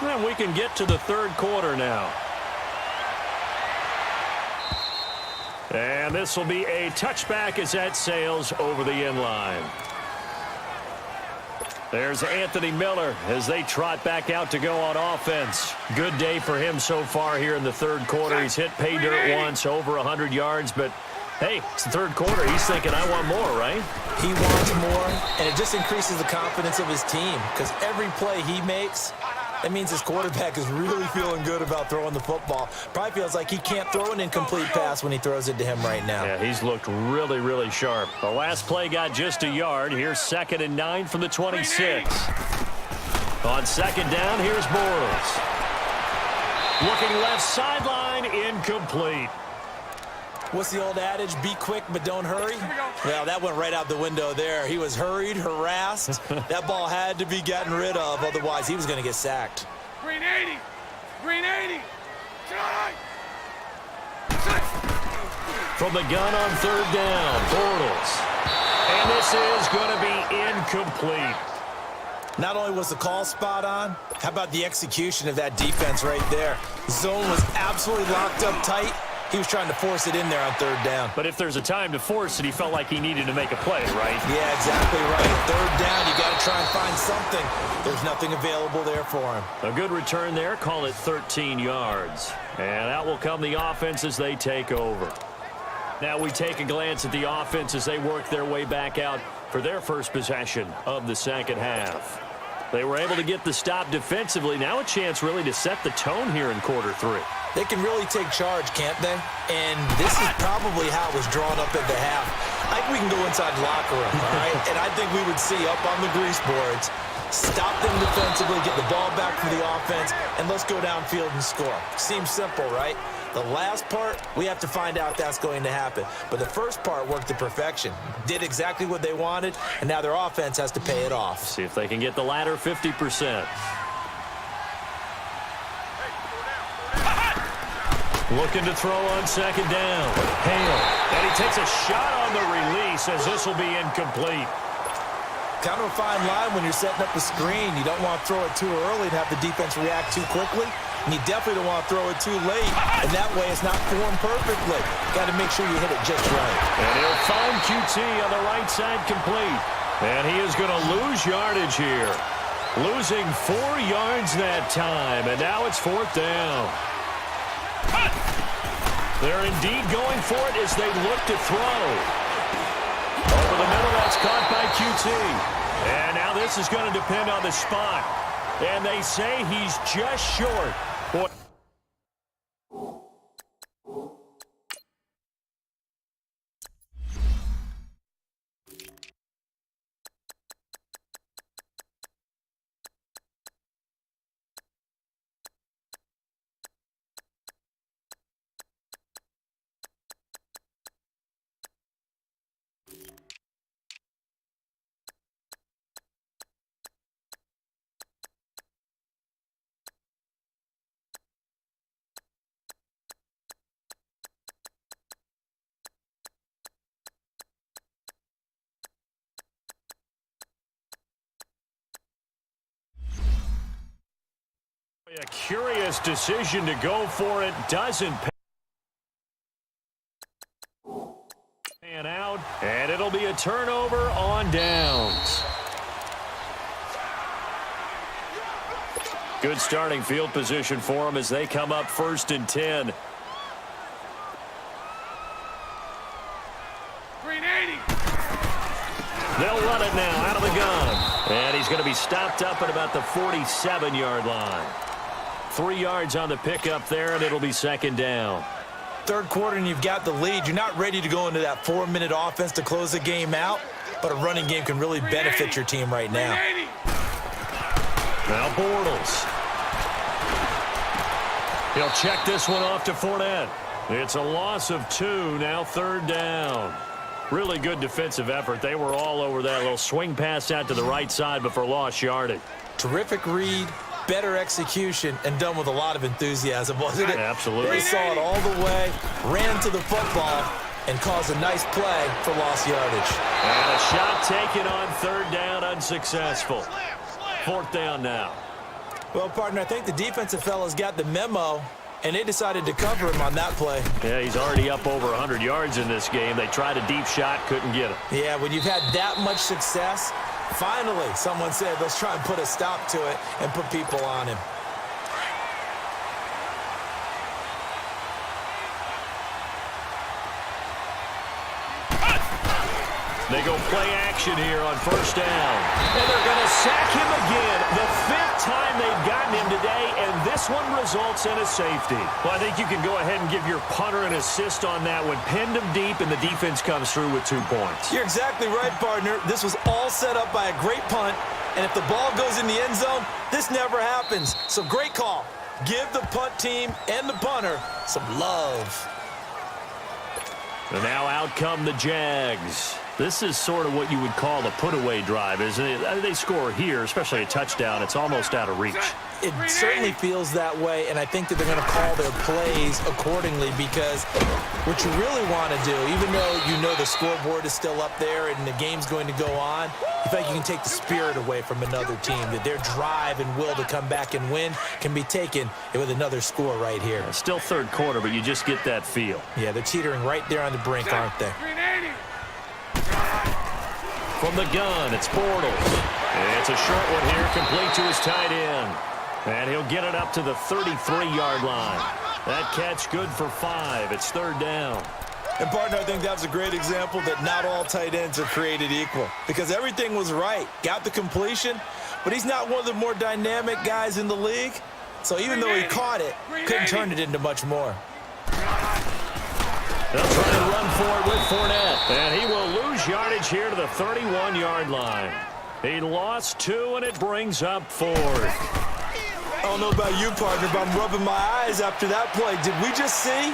And we can get to the 3rd quarter now. And this will be a touchback as that sails over the end line. There's Anthony Miller as they trot back out to go on offense. Good day for him so far here in the 3rd quarter. He's hit pay dirt once, over 100 yards, but hey, it's the 3rd quarter. He's thinking, I want more, right? He wants more, and it just increases the confidence of his team because every play he makes, that means his quarterback is really feeling good about throwing the football. Probably feels like he can't throw an incomplete pass when he throws it to him right now. Yeah, he's looked really, really sharp. The last play got just a yard. Here's 2nd and 9 from the 26. On 2nd down, here's Bortles. Looking left sideline, incomplete. What's the old adage? Be quick, but don't hurry. Well, that went right out the window there. He was hurried, harassed. That ball had to be gotten rid of, otherwise he was going to get sacked. Green 80. Green 80. From the gun on 3rd down, Bortles. And this is going to be incomplete. Not only was the call spot on, how about the execution of that defense right there? Zone was absolutely locked up tight. He was trying to force it in there on 3rd down. But if there's a time to force it, he felt like he needed to make a play, right? Yeah, exactly right. 3rd down, you got to try and find something. There's nothing available there for him. A good return there, call it 13 yards. And out will come the offense as they take over. Now we take a glance at the offense as they work their way back out for their first possession of the 2nd half. They were able to get the stop defensively. Now a chance really to set the tone here in quarter 3. They can really take charge, can't they? And this is probably how it was drawn up at the half. I think we can go inside the locker room, all right? And I think we would see up on the grease boards, stop them defensively, get the ball back for the offense, and let's go downfield and score. Seems simple, right? The last part, we have to find out that's going to happen. But the first part worked to perfection. Did exactly what they wanted, and now their offense has to pay it off. See if they can get the latter 50%. Looking to throw on 2nd down. Hale. And he takes a shot on the release as this will be incomplete. Kind of a fine line when you're setting up a screen. You don't want to throw it too early and have the defense react too quickly. And you definitely don't want to throw it too late. And that way it's not formed perfectly. Got to make sure you hit it just right. And he'll find QT on the right side complete. And he is going to lose yardage here. Losing 4 yards that time. And now it's 4th down. They're indeed going for it as they look to throw. Over the middle, that's caught by QT. And now this is going to depend on the spot. And they say he's just short. Boy. A curious decision to go for it. Doesn't pan out, and it'll be a turnover on downs. Good starting field position for them as they come up 1st and 10. Green 80. They'll run it now out of the gun. And he's going to be stopped up at about the 47-yard line. 3 yards on the pickup there, and it'll be 2nd down. Third quarter and you've got the lead. You're not ready to go into that 4-minute offense to close the game out, but a running game can really benefit your team right now. Now Bortles. He'll check this one off to Fournette. It's a loss of 2, now 3rd down. Really good defensive effort. They were all over that little swing pass out to the right side, but for lost yardage. Terrific read, better execution, and done with a lot of enthusiasm, wasn't it? Absolutely. They saw it all the way, ran to the football, and caused a nice play for lost yardage. And a shot taken on 3rd down, unsuccessful. 4th down now. Well, partner, I think the defensive fellas got the memo, and they decided to cover him on that play. Yeah, he's already up over 100 yards in this game. They tried a deep shot, couldn't get him. Yeah, when you've had that much success, finally someone said, let's try and put a stop to it and put people on him. They go play action here on 1st down. And they're going to sack him again. The 5th time they've gotten him today, and this one results in a safety. Well, I think you can go ahead and give your punter an assist on that one. Pinned him deep, and the defense comes through with 2 points. You're exactly right, partner. This was all set up by a great punt, and if the ball goes in the end zone, this never happens. So great call. Give the punt team and the punter some love. And now out come the Jags. This is sort of what you would call a put-away drive, isn't it? They score here, especially a touchdown. It's almost out of reach. It certainly feels that way, and I think that they're going to call their plays accordingly because what you really want to do, even though you know the scoreboard is still up there and the game's going to go on, you think you can take the spirit away from another team, that their drive and will to come back and win can be taken with another score right here. Still 3rd quarter, but you just get that feel. Yeah, they're teetering right there on the brink, aren't they? Green 80. From the gun, it's Bortles. It's a short one here, complete to his tight end. And he'll get it up to the 33-yard line. That catch good for 5. It's 3rd down. And, partner, I think that was a great example that not all tight ends are created equal because everything was right. Got the completion, but he's not one of the more dynamic guys in the league. So even though he caught it, couldn't turn it into much more. They'll try to run for it with Fournette. And he will lose yardage here to the 31-yard line. He lost 2, and it brings up 4th. I don't know about you, partner, but I'm rubbing my eyes after that play. Did we just see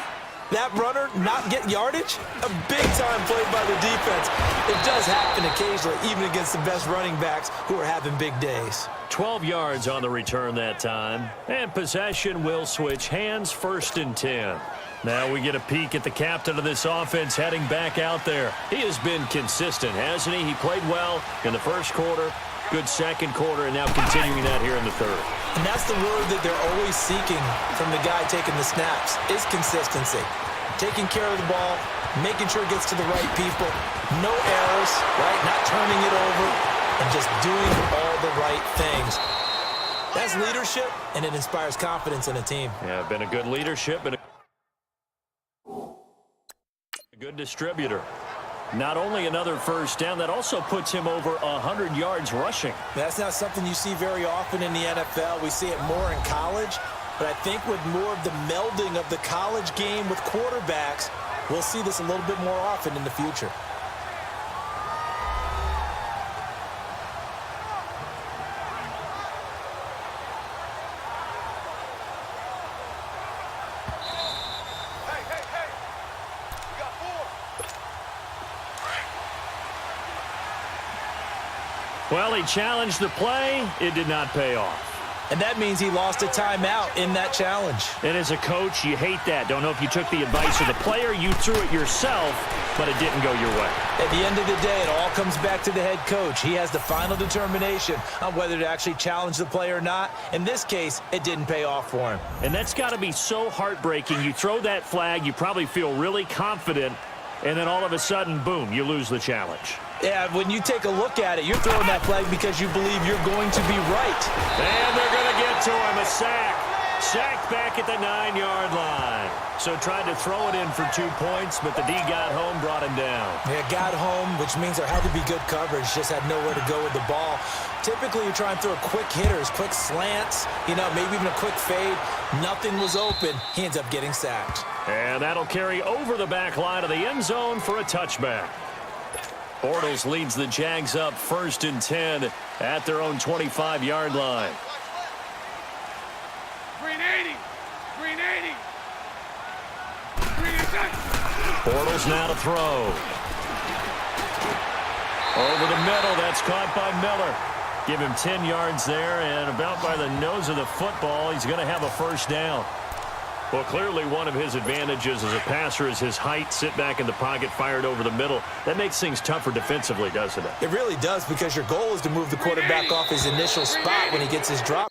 that runner not get yardage? A big-time play by the defense. It does happen occasionally, even against the best running backs who are having big days. 12 yards on the return that time. And possession will switch hands, 1st and 10. Now we get a peek at the captain of this offense heading back out there. He has been consistent, hasn't he? He played well in the 1st quarter, good 2nd quarter, and now continuing that here in the 3rd. And that's the word that they're always seeking from the guy taking the snaps, is consistency. Taking care of the ball, making sure it gets to the right people, no errors, right? Not turning it over, and just doing all the right things. That's leadership, and it inspires confidence in a team. Yeah, been a good leadership and a good distributor. Not only another 1st down, that also puts him over 100 yards rushing. That's not something you see very often in the NFL. We see it more in college. But I think with more of the melding of the college game with quarterbacks, we'll see this a little bit more often in the future. Well, he challenged the play. It did not pay off. and that means he lost a timeout in that challenge. And as a coach, you hate that. Don't know if you took the advice of the player, you threw it yourself, but it didn't go your way. At the end of the day, it all comes back to the head coach. He has the final determination on whether to actually challenge the play or not. In this case, it didn't pay off for him. And that's got to be so heartbreaking. You throw that flag, you probably feel really confident, and then all of a sudden, boom, you lose the challenge. Yeah, when you take a look at it, you're throwing that flag because you believe you're going to be right. And they're going to get to him, a sack. Sacked back at the 9-yard line. So tried to throw it in for 2 points, but the D got home, brought him down. Yeah, got home, which means there had to be good coverage. Just had nowhere to go with the ball. Typically, you're trying to throw quick hitters, quick slants, maybe even a quick fade. Nothing was open. He ends up getting sacked. And that'll carry over the back line of the end zone for a touchback. Bortles leads the Jags up 1st and 10 at their own 25-yard line. Green 80. Green 80. Green attack. Bortles now to throw. Over the middle, that's caught by Miller. Give him 10 yards there, and about by the nose of the football, he's going to have a first down. Well, clearly one of his advantages as a passer is his height, sit back in the pocket, fired over the middle. That makes things tougher defensively, doesn't it? It really does, because your goal is to move the quarterback off his initial spot when he gets his drop.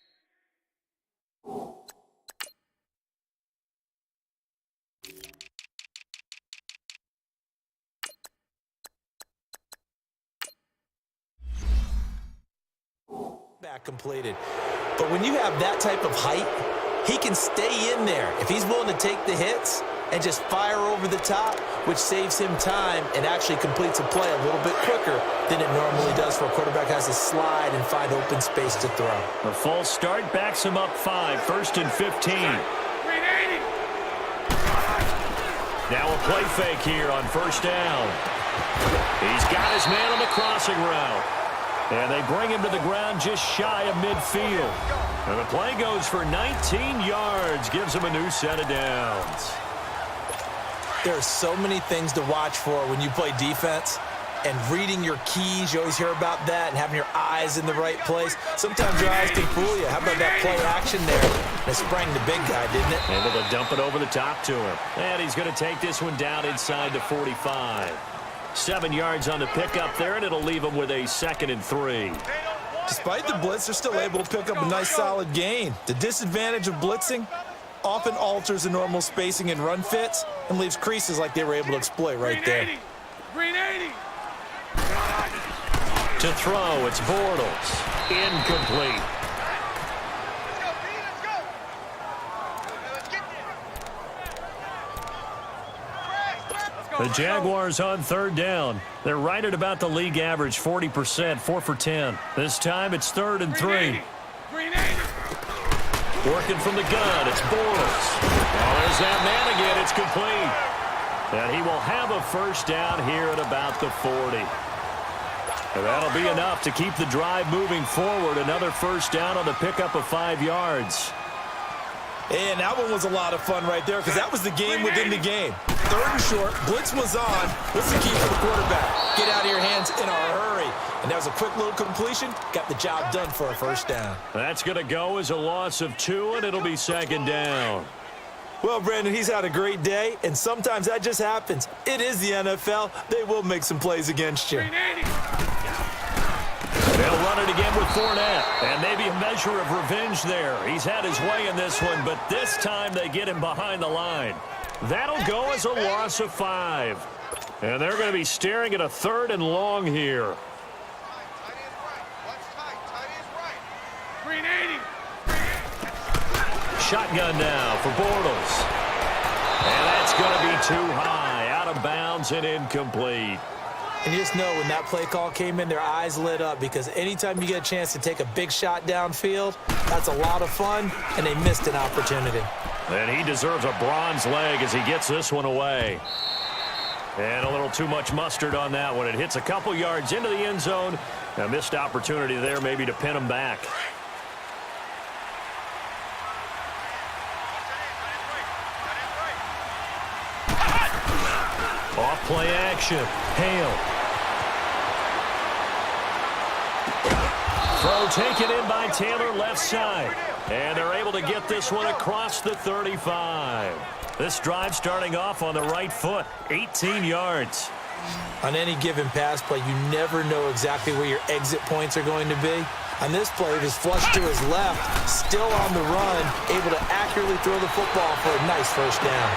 Back completed. But when you have that type of height, he can stay in there if he's willing to take the hits and just fire over the top, which saves him time and actually completes a play a little bit quicker than it normally does for a quarterback who has to slide and find open space to throw. The false start backs him up 5, 1st and 15. Green 80. Now a play fake here on 1st down. He's got his man on the crossing route. And they bring him to the ground just shy of midfield. And the play goes for 19 yards, gives him a new set of downs. There are so many things to watch for when you play defense. And reading your keys, you always hear about that, and having your eyes in the right place. Sometimes your eyes can fool you. How about that play action there? It sprang the big guy, didn't it? Able to dump it over the top to him. And he's going to take this one down inside the 45. 7 yards on the pickup there, and it'll leave him with a 2nd and 3. Despite the blitz, they're still able to pick up a nice solid gain. The disadvantage of blitzing often alters the normal spacing and run fits and leaves creases like they were able to exploit right there. Green 80. To throw, it's Bortles. Incomplete. The Jaguars on 3rd down. They're right at about the league average, 40%, 4 for 10. This time it's 3rd and 3. Green 80. Working from the gun, it's Bortles. Oh, there's that man again, it's complete. And he will have a first down here at about the 40. And that'll be enough to keep the drive moving forward. Another first down on the pickup of 5 yards. And that one was a lot of fun right there, because that was the game within the game. 3rd and short, blitz was on. What's the key for the quarterback? Get out of your hands in a hurry. And that was a quick little completion. Got the job done for a first down. That's going to go as a loss of 2, and it'll be 2nd down. Well, Brandon, he's had a great day, and sometimes that just happens. It is the NFL. They will make some plays against you. Green 80. They'll run it again with Fournette, and maybe a measure of revenge there. He's had his way in this one, but this time they get him behind the line. That'll go as a loss of 5. And they're going to be staring at a 3rd and long here. Green 80. Shotgun now for Bortles. And that's going to be too high, out of bounds and incomplete. And you just know when that play call came in, their eyes lit up, because anytime you get a chance to take a big shot downfield, that's a lot of fun, and they missed an opportunity. And he deserves a bronze leg as he gets this one away. And a little too much mustard on that one. It hits a couple yards into the end zone. A missed opportunity there maybe to pin him back. Off play action. Hale. Throw taken in by Taylor left side. And they're able to get this one across the 35. This drive starting off on the right foot, 18 yards. On any given pass play, you never know exactly where your exit points are going to be. On this play, it is flushed to his left, still on the run, able to accurately throw the football for a nice first down.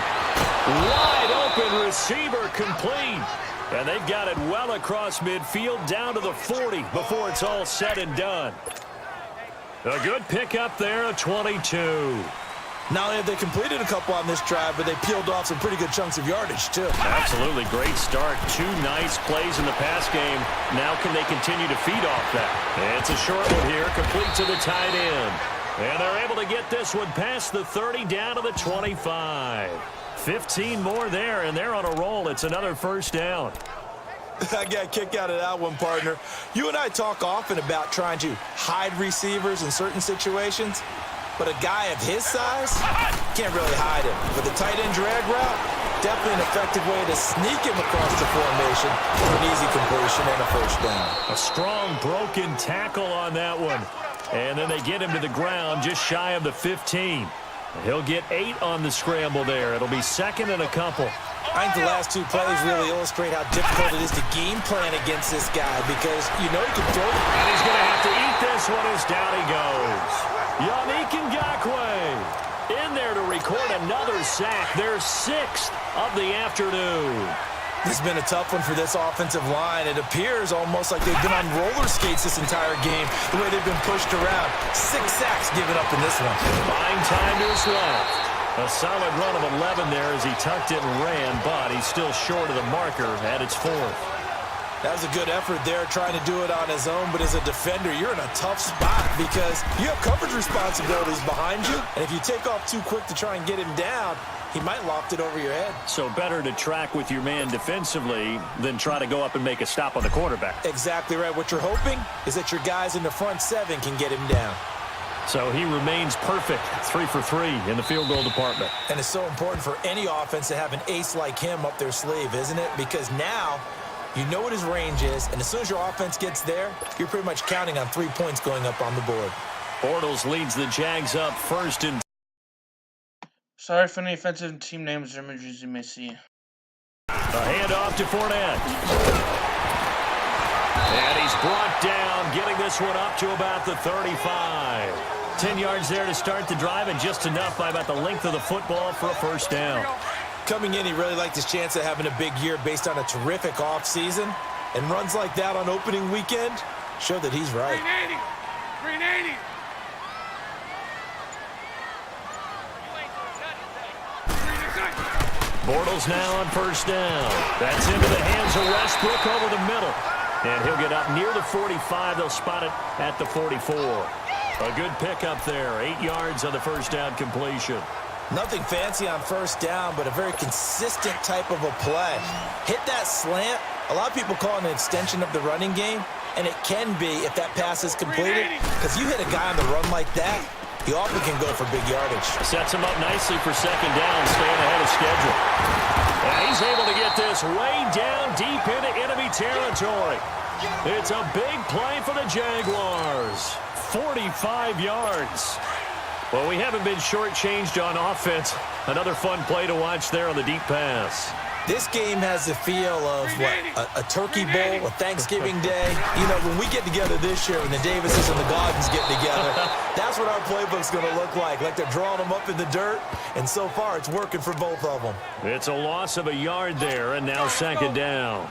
Wide open receiver complete. And they've got it well across midfield down to the 40 before it's all said and done. A good pickup there, a 22. Not only have they completed a couple on this drive, but they peeled off some pretty good chunks of yardage, too. Absolutely great start. 2 nice plays in the pass game. Now can they continue to feed off that? It's a short one here, complete to the tight end. And they're able to get this one past the 30 down to the 25. 15 more there, and they're on a roll. It's another first down. I got a kick out of that one, partner. You and I talk often about trying to hide receivers in certain situations, but a guy of his size can't really hide him. With a tight end drag route, definitely an effective way to sneak him across the formation for an easy completion and a first down. A strong broken tackle on that one. And then they get him to the ground just shy of the 15. He'll get 8 on the scramble there. It'll be second and a couple. I think the last 2 plays really illustrate how difficult it is to game plan against this guy because you know he can throw it. And he's going to have to eat this one as down he goes. Yannick Ngakoue in there to record another sack. Their 6th of the afternoon. This has been a tough one for this offensive line. It appears almost like they've been on roller skates this entire game, the way they've been pushed around. 6 sacks given up in this one. Buying time to his left. A solid run of 11 there as he tucked it and ran, but he's still short of the marker at its 4th. That was a good effort there, trying to do it on his own, but as a defender, you're in a tough spot because you have coverage responsibilities behind you, and if you take off too quick to try and get him down, he might loft it over your head. So better to track with your man defensively than try to go up and make a stop on the quarterback. Exactly right. What you're hoping is that your guys in the front 7 can get him down. So he remains perfect, 3 for 3 in the field goal department. And it's so important for any offense to have an ace like him up their sleeve, isn't it? Because now you know what his range is, and as soon as your offense gets there, you're pretty much counting on 3 points going up on the board. Bortles leads the Jags up first and... Sorry for any offensive team names or images you may see. A handoff to Fournette. And he's brought down, getting this one up to about the 35. 10 yards there to start the drive, and just enough by about the length of the football for a first down. Coming in, he really liked his chance of having a big year based on a terrific offseason. And runs like that on opening weekend show that he's right. 380. 380. Bortles now on first down. That's into the hands of Westbrook over the middle. And he'll get up near the 45. They'll spot it at the 44. A good pickup there. 8 yards on the first down completion. Nothing fancy on first down, but a very consistent type of a play. Hit that slant. A lot of people call it an extension of the running game, and it can be if that pass is completed. Because you hit a guy on the run like that, he often can go for big yardage. Sets him up nicely for second down, staying ahead of schedule. And he's able to get this way down deep into enemy territory. It's a big play for the Jaguars. 45 yards. Well, we haven't been shortchanged on offense. Another fun play to watch there on the deep pass. This game has the feel of, a turkey bowl, a Thanksgiving day. You know, when we get together this year, when the Davises and the Goddins get together, that's what our playbook's going to look like they're drawing them up in the dirt, and so far it's working for both of them. It's a loss of a yard there, and now second down.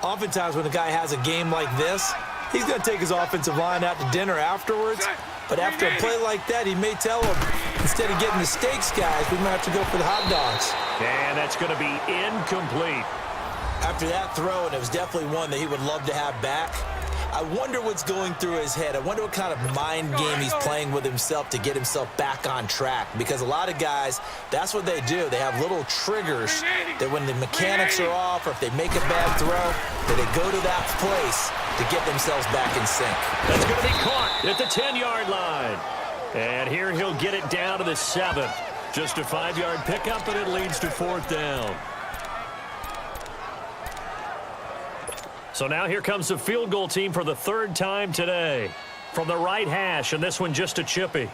Oftentimes when a guy has a game like this, he's going to take his offensive line out to dinner afterwards. But after a play like that, he may tell him, instead of getting the steaks, guys, we might have to go for the hot dogs. And that's going to be incomplete. After that throw, and it was definitely one that he would love to have back, I wonder what's going through his head. I wonder what kind of mind game he's playing with himself to get himself back on track. Because a lot of guys, that's what they do. They have little triggers that when the mechanics are off or if they make a bad throw, that they go to that place to get themselves back in sync. That's going to be caught at the 10-yard line. And here he'll get it down to the 7. Just a 5-yard pickup, and it leads to fourth down. So now here comes the field goal team for the 3rd time today. From the right hash, and this one just a chippy.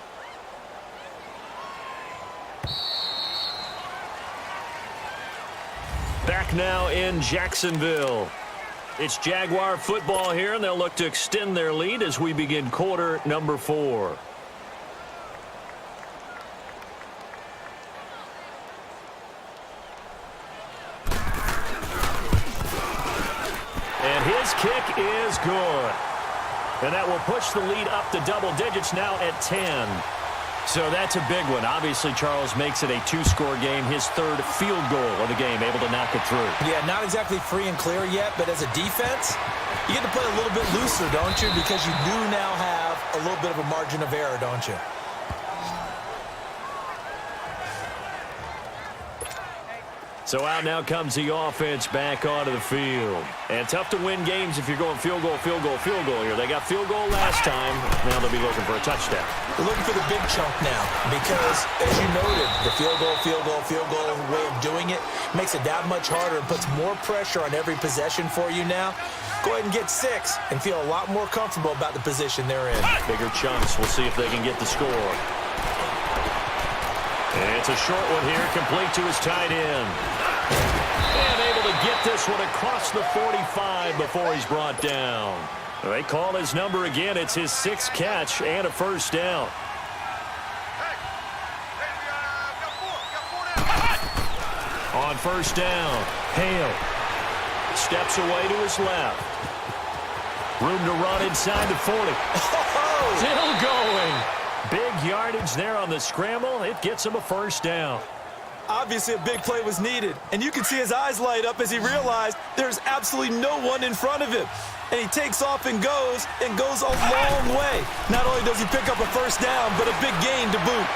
Back now in Jacksonville. It's Jaguar football here, and they'll look to extend their lead as we begin quarter number 4. And his kick is good. And that will push the lead up to double digits now at 10. So that's a big one. Obviously, Charles makes it a 2-score game. His third field goal of the game, able to knock it through. Yeah, not exactly free and clear yet, but as a defense, you get to play a little bit looser, don't you? Because you do now have a little bit of a margin of error, don't you? So out now comes the offense back onto the field. And tough to win games if you're going field goal, field goal, field goal here. They got field goal last time. Now they'll be looking for a touchdown. They're looking for the big chunk now because, as you noted, the field goal way of doing it makes it that much harder and puts more pressure on every possession for you now. Go ahead and get 6 and feel a lot more comfortable about the position they're in. Bigger chunks. We'll see if they can get the score. And it's a short one here, complete to his tight end. And able to get this one across the 45 before he's brought down. They call his number again. It's his 6th catch and a first down. On first down, Hale steps away to his left. Room to run inside the 40. Still going. Big yardage there on the scramble. It gets him a first down. Obviously, a big play was needed, and you can see his eyes light up as he realized there's absolutely no one in front of him. And he takes off and goes a long way. Not only does he pick up a first down, but a big gain to boot.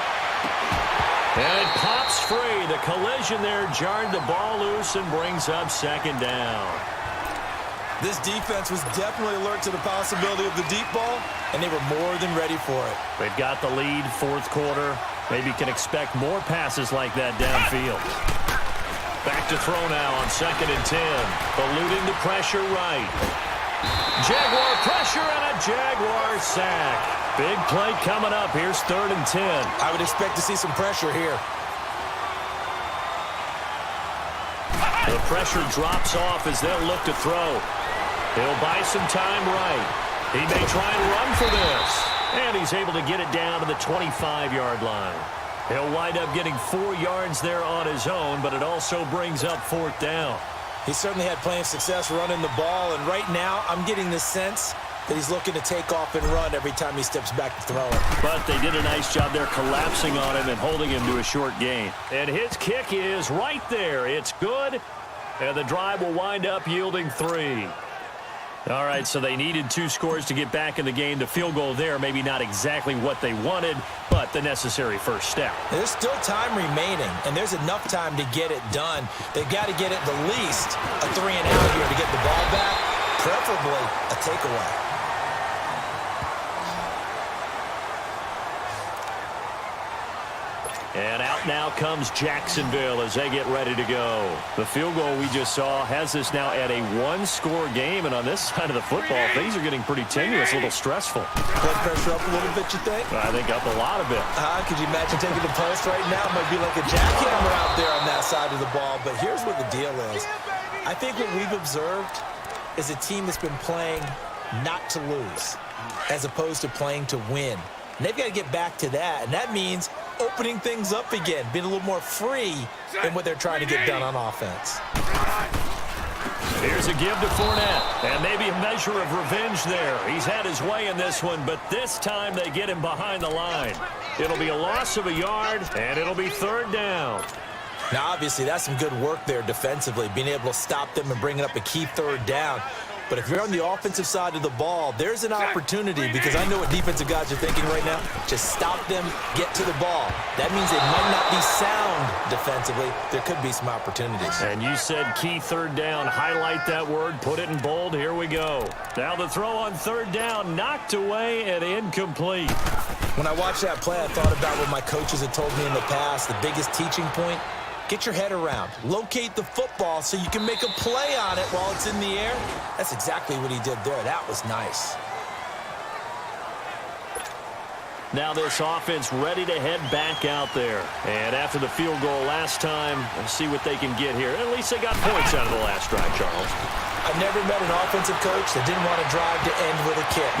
And it pops free. The collision there jarred the ball loose and brings up second down. This defense was definitely alert to the possibility of the deep ball, and they were more than ready for it. They've got the lead, 4th quarter. Maybe can expect more passes like that downfield. Back to throw now on 2nd and 10. Eluding the pressure right. Jaguar pressure and a Jaguar sack. Big play coming up. Here's 3rd and 10. I would expect to see some pressure here. The pressure drops off as they'll look to throw. He'll buy some time right. He may try and run for this. And he's able to get it down to the 25-yard line. He'll wind up getting 4 yards there on his own, but it also brings up 4th down. He certainly had plenty of success running the ball, and right now I'm getting the sense that he's looking to take off and run every time he steps back to throw it. But they did a nice job there collapsing on him and holding him to a short gain. And his kick is right there. It's good, and the drive will wind up yielding 3. All right, so they needed 2 scores to get back in the game. The field goal there, maybe not exactly what they wanted, but the necessary first step. There's still time remaining, and there's enough time to get it done. They've got to get at the least a 3 and out here to get the ball back, preferably a takeaway. And out now comes Jacksonville as they get ready to go. The field goal we just saw has this now at a 1-score game. And on this side of the football, things are getting pretty tenuous, a little stressful. Blood pressure up a little bit, you think? I think up a lot of it. Could you imagine taking the pulse right now? It might be like a jackhammer out there on that side of the ball. But here's what the deal is. I think what we've observed is a team that's been playing not to lose as opposed to playing to win. And they've got to get back to that. And that means opening things up again, being a little more free in what they're trying to get done on offense. Here's a give to Fournette, and maybe a measure of revenge there. He's had his way in this one, but this time they get him behind the line. It'll be a loss of a yard, and it'll be 3rd down. Now, obviously, that's some good work there defensively, being able to stop them and bringing up a key 3rd down. But if you're on the offensive side of the ball, there's an opportunity, because I know what defensive guys are thinking right now. Just stop them, get to the ball. That means they might not be sound defensively. There could be some opportunities. And you said key 3rd down. Highlight that word. Put it in bold. Here we go. Now the throw on 3rd down. Knocked away and incomplete. When I watched that play, I thought about what my coaches had told me in the past. The biggest teaching point, get your head around. Locate the football so you can make a play on it while it's in the air. That's exactly what he did there. That was nice. Now this offense ready to head back out there. And after the field goal last time, let's see what they can get here. At least they got points out of the last drive, Charles. I've never met an offensive coach that didn't want to drive to end with a kick.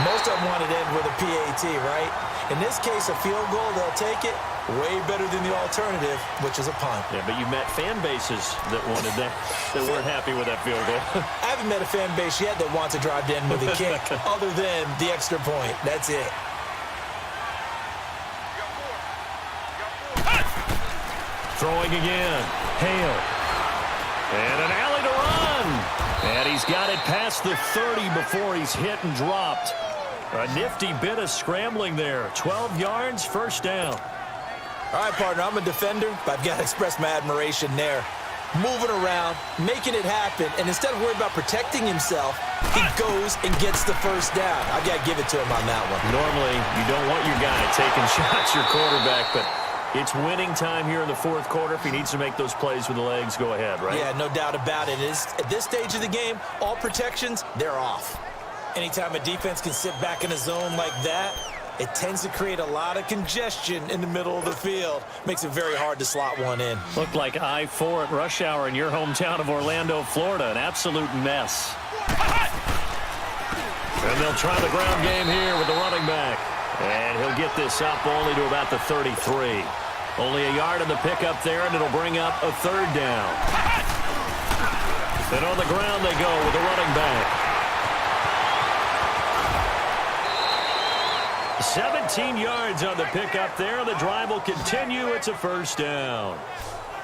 Most of them wanted to end with a PAT, right? In this case, a field goal, they'll take it. Way better than the alternative, which is a punt. Yeah, but you met fan bases that wanted that weren't happy with that field goal. I haven't met a fan base yet that wants to drive to end with a kick other than the extra point. That's it. Throwing again. Hale. And an alley to run. And he's got it past the 30 before he's hit and dropped. A nifty bit of scrambling there. 12 yards, first down. All right, partner, I'm a defender, but I've got to express my admiration there. Moving around, making it happen, and instead of worrying about protecting himself, he goes and gets the first down. I've got to give it to him on that one. Normally, you don't want your guy taking shots, your quarterback, but it's winning time here in the fourth quarter. If he needs to make those plays with the legs, go ahead, right? Yeah, no doubt about it. At this stage of the game, all protections, they're off. Anytime a defense can sit back in a zone like that, it tends to create a lot of congestion in the middle of the field. Makes it very hard to slot one in. Looked like I-4 at rush hour in your hometown of Orlando, Florida. An absolute mess. And they'll try the ground game here with the running back. And he'll get this up only to about the 33. Only a yard in the pickup there, and it'll bring up a third down. And on the ground they go with the running back. 17 yards on the pickup there. The drive will continue. It's a first down.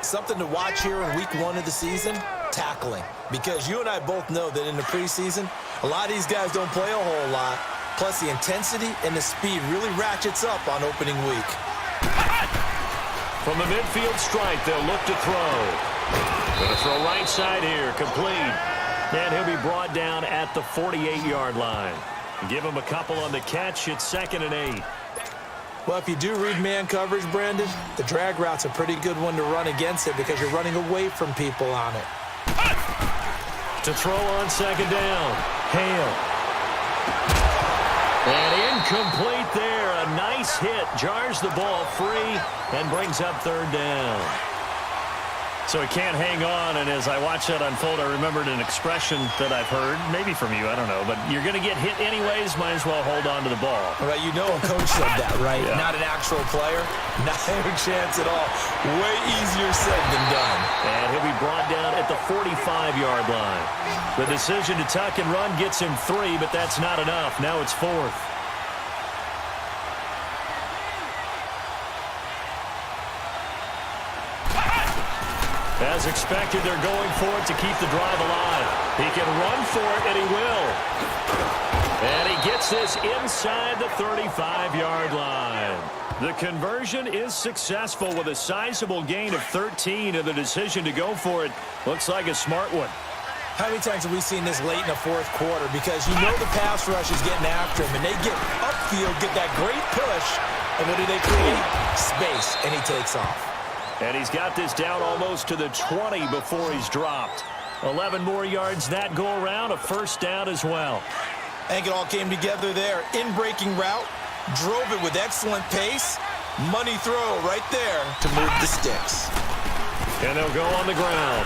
Something to watch here in week 1 of the season, tackling. Because you and I both know that in the preseason, a lot of these guys don't play a whole lot. Plus, the intensity and the speed really ratchets up on opening week. From the midfield stripe, they'll look to throw. Going to throw right side here, complete. And he'll be brought down at the 48-yard line. Give him a couple on the catch. It's 2nd and 8. Well, if you do read man coverage, Brandon, the drag route's a pretty good one to run against it because you're running away from people on it. To throw on 2nd down. Hale. And incomplete there. A nice hit. Jars the ball free and brings up 3rd down. So he can't hang on, and as I watch that unfold, I remembered an expression that I've heard, maybe from you, I don't know, but you're going to get hit anyways, might as well hold on to the ball. All right, you know a coach said that, right? Yeah. Not an actual player. Not a chance at all. Way easier said than done. And he'll be brought down at the 45-yard line. The decision to tuck and run gets him 3, but that's not enough. Now it's 4th. As expected, they're going for it to keep the drive alive. He can run for it, and he will. And he gets this inside the 35-yard line. The conversion is successful with a sizable gain of 13, and the decision to go for it looks like a smart one. How many times have we seen this late in the fourth quarter? Because you know the pass rush is getting after him, and they get upfield, get that great push, and what do they create? Space, and he takes off. And he's got this down almost to the 20 before he's dropped. 11 more yards that go around, a first down as well. I think it all came together there. In-breaking route, drove it with excellent pace. Money throw right there to move the sticks. And they'll go on the ground.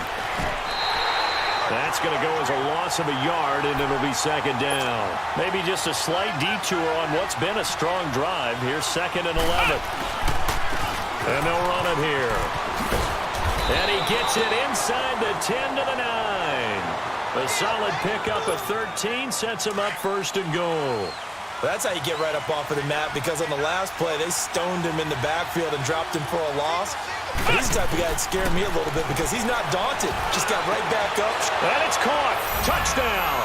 That's going to go as a loss of a yard, and it'll be 2nd down. Maybe just a slight detour on what's been a strong drive. Here's 2nd and 11. And they'll run it here. And he gets it inside the 10 to the 9. A solid pickup of 13 sets him up 1st and goal. Well, that's how you get right up off of the mat, because on the last play, they stoned him in the backfield and dropped him for a loss. But he's the type of guy that scared me a little bit because he's not daunted. Just got right back up. And it's caught. Touchdown.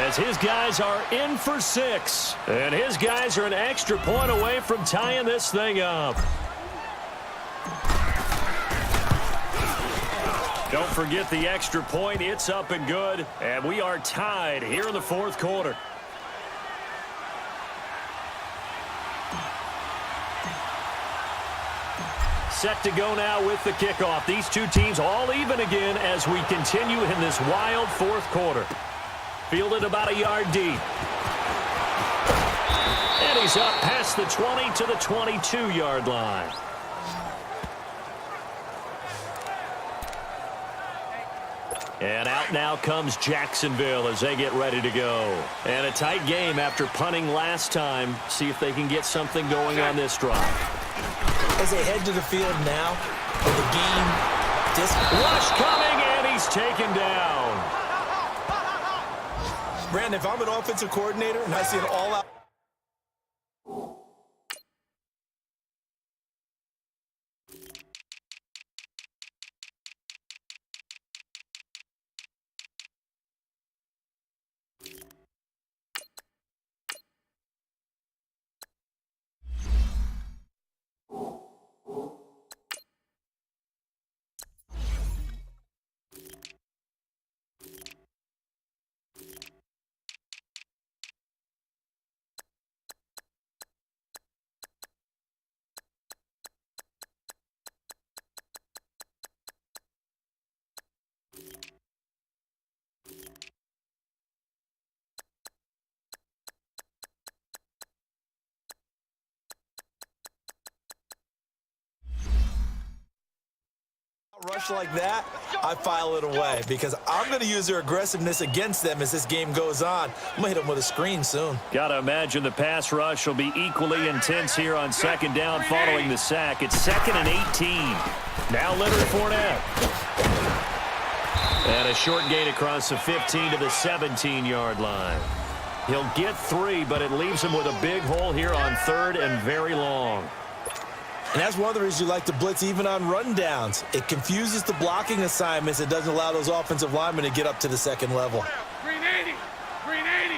As his guys are in for 6. And his guys are an extra point away from tying this thing up. Don't forget the extra point. It's up and good. And we are tied here in the fourth quarter. Set to go now with the kickoff. These two teams all even again as we continue in this wild fourth quarter. Fielded about a yard deep. And he he's up past the 20 to the 22-yard line. And out now comes Jacksonville as they get ready to go. And a tight game after punting last time. See if they can get something going on this drive. As they head to the field now, with the game rush coming, and he's taken down. Brandon, if I'm an offensive coordinator and I see an all-out rush like that, I file it away because I'm going to use their aggressiveness against them as this game goes on. I'm going to hit them with a screen soon. Got to imagine the pass rush will be equally intense here on second down following the sack. It's 2nd and 18. Now Leonard Fournette. And a short gain across the 15 to the 17-yard line. He'll get 3, but it leaves him with a big hole here on 3rd and very long. And that's one of the reasons you like to blitz even on rundowns. It confuses the blocking assignments. It doesn't allow those offensive linemen to get up to the second level. Green 80. Green 80.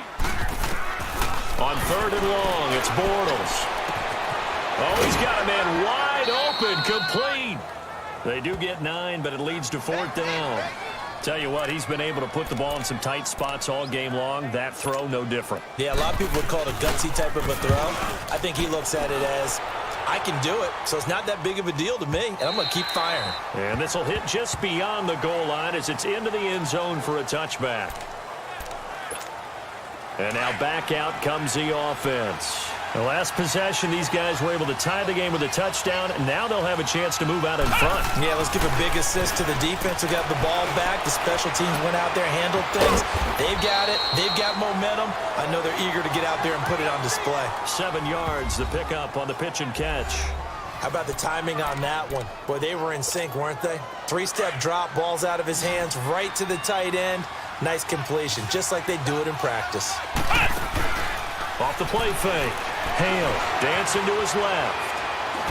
On 3rd and long, it's Bortles. Oh, he's got a man wide open, complete. They do get 9, but it leads to 4th down. Tell you what, he's been able to put the ball in some tight spots all game long. That throw, no different. Yeah, a lot of people would call it a gutsy type of a throw. I think he looks at it as, I can do it, so it's not that big of a deal to me, and I'm going to keep firing. And this will hit just beyond the goal line as it's into the end zone for a touchback. And now back out comes the offense. The last possession, these guys were able to tie the game with a touchdown, and now they'll have a chance to move out in front. Yeah, let's give a big assist to the defense who got the ball back. The special teams went out there, handled things. They've got it. They've got momentum. I know they're eager to get out there and put it on display. 7 yards, the pickup on the pitch and catch. How about the timing on that one? Boy, they were in sync, weren't they? 3-step drop, balls out of his hands, right to the tight end. Nice completion, just like they do it in practice. Off the play fake. Hale dancing to his left.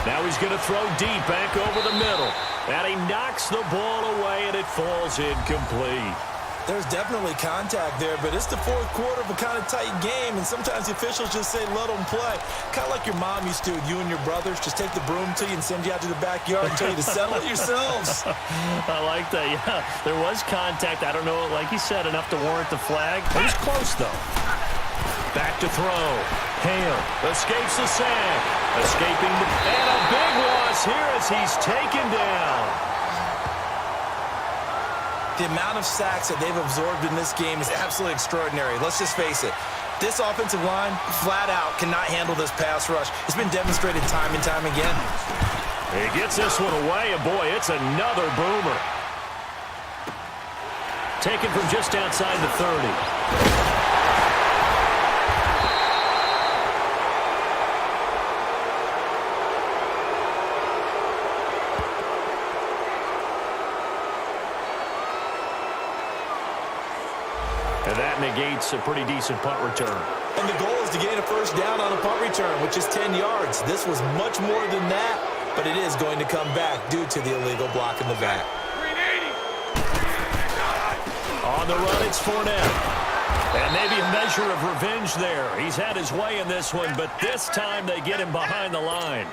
Now he's going to throw deep back over the middle. And he knocks the ball away, and it falls incomplete. There's definitely contact there, but it's the fourth quarter of a kind of tight game, and sometimes the officials just say, let them play. Kind of like your mom used to with you and your brothers. Just take the broom to you and send you out to the backyard and tell you to settle it yourselves. I like that, yeah. There was contact. I don't know, like you said, enough to warrant the flag. It was close, though. Back to throw. Hale escapes the sack. Escaping, and a big loss here as he's taken down. The amount of sacks that they've absorbed in this game is absolutely extraordinary. Let's just face it. This offensive line, flat out, cannot handle this pass rush. It's been demonstrated time and time again. He gets this one away, and boy, it's another boomer. Taken from just outside the 30. And that negates a pretty decent punt return. And the goal is to gain a first down on a punt return, which is 10 yards. This was much more than that, but it is going to come back due to the illegal block in the back. On the run, it's Fournette. And maybe a measure of revenge there. He's had his way in this one, but this time they get him behind the line.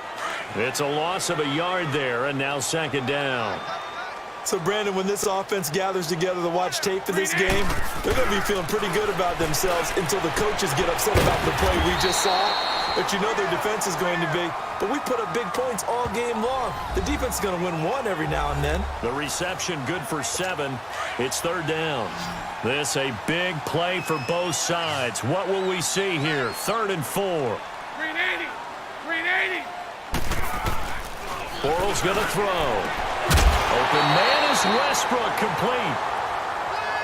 It's a loss of a yard there, and now 2nd down. So, Brandon, when this offense gathers together to watch tape for this game, they're going to be feeling pretty good about themselves until the coaches get upset about the play we just saw. But you know their defense is going to be, but we put up big points all game long. The defense is going to win one every now and then. The reception good for 7. It's 3rd down. This a big play for both sides. What will we see here? 3rd and 4. Green Bortles going to throw. Open man is Westbrook, complete.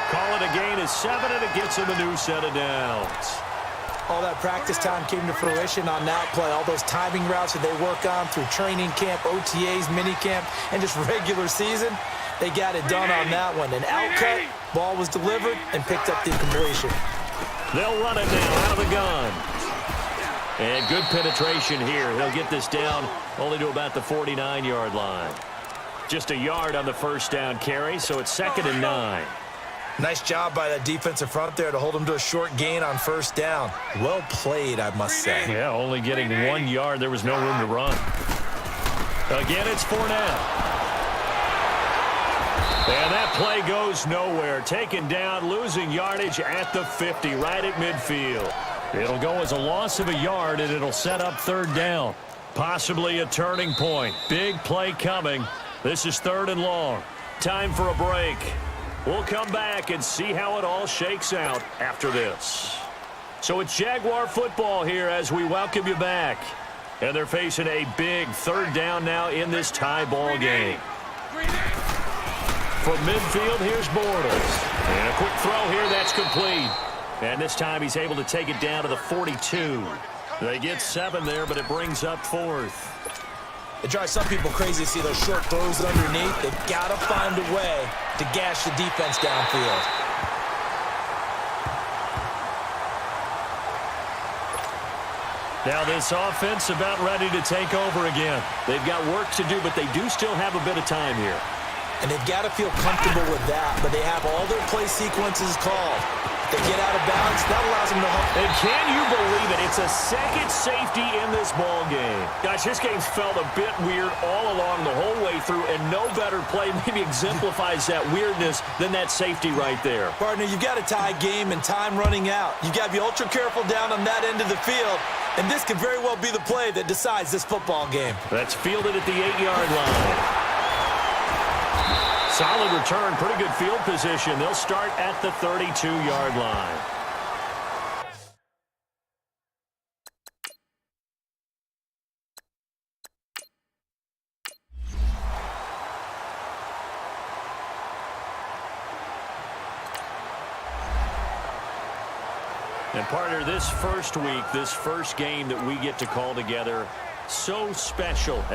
Call it a gain of 7, and it gets him a new set of downs. All that practice time came to fruition on that play. All those timing routes that they work on through training camp, OTAs, minicamp, and just regular season, they got it done on that one. An outcut, ball was delivered, and picked up the completion. They'll run it now out of the gun. And good penetration here. He'll get this down only to about the 49-yard line. Just a yard on the first down carry, so it's 2nd and 9. Nice job by that defensive front there to hold him to a short gain on first down. Well played, I must say. Yeah, only getting 1 yard. There was no room to run. Again, it's Fournette. And that play goes nowhere. Taken down, losing yardage at the 50, right at midfield. It'll go as a loss of a yard, and it'll set up 3rd down. Possibly a turning point. Big play coming. This is 3rd and long. Time for a break. We'll come back and see how it all shakes out after this. So it's Jaguar football here as we welcome you back. And they're facing a big 3rd down now in this tie ball game. From midfield, here's Bortles. And a quick throw here, that's complete. And this time he's able to take it down to the 42. They get 7 there, but it brings up 4th. It drives some people crazy to see those short throws underneath. They've got to find a way to gash the defense downfield. Now this offense about ready to take over again. They've got work to do, but they do still have a bit of time here. And they've got to feel comfortable with that, but they have all their play sequences called. If they get out of bounds, that allows them to hook. And can you believe it? It's a second safety in this ball game. Guys, this game's felt a bit weird all along the whole way through, and no better play maybe exemplifies that weirdness than that safety right there. Partner, you've got a tie game and time running out. You've got to be ultra careful down on that end of the field, and this could very well be the play that decides this football game. That's fielded at the 8-yard line. Solid return, pretty good field position. They'll start at the 32-yard line. And partner, this first week, this first game that we get to call together, so special.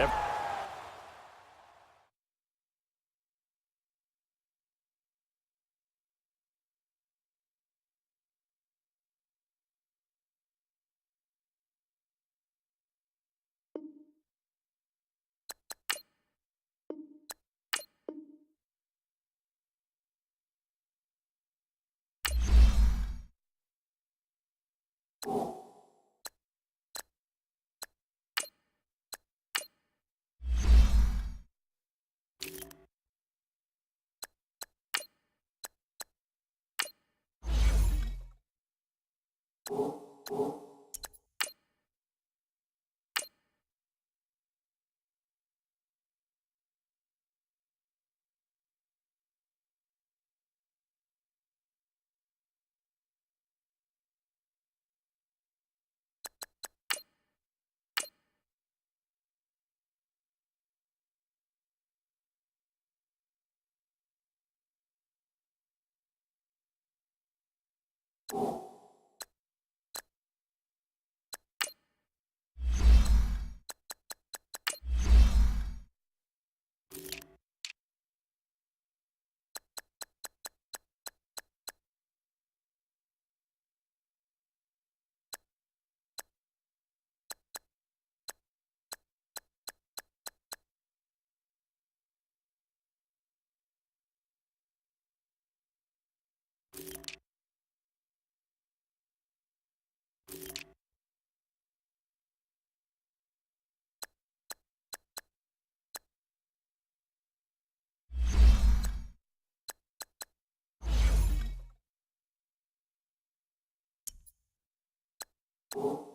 You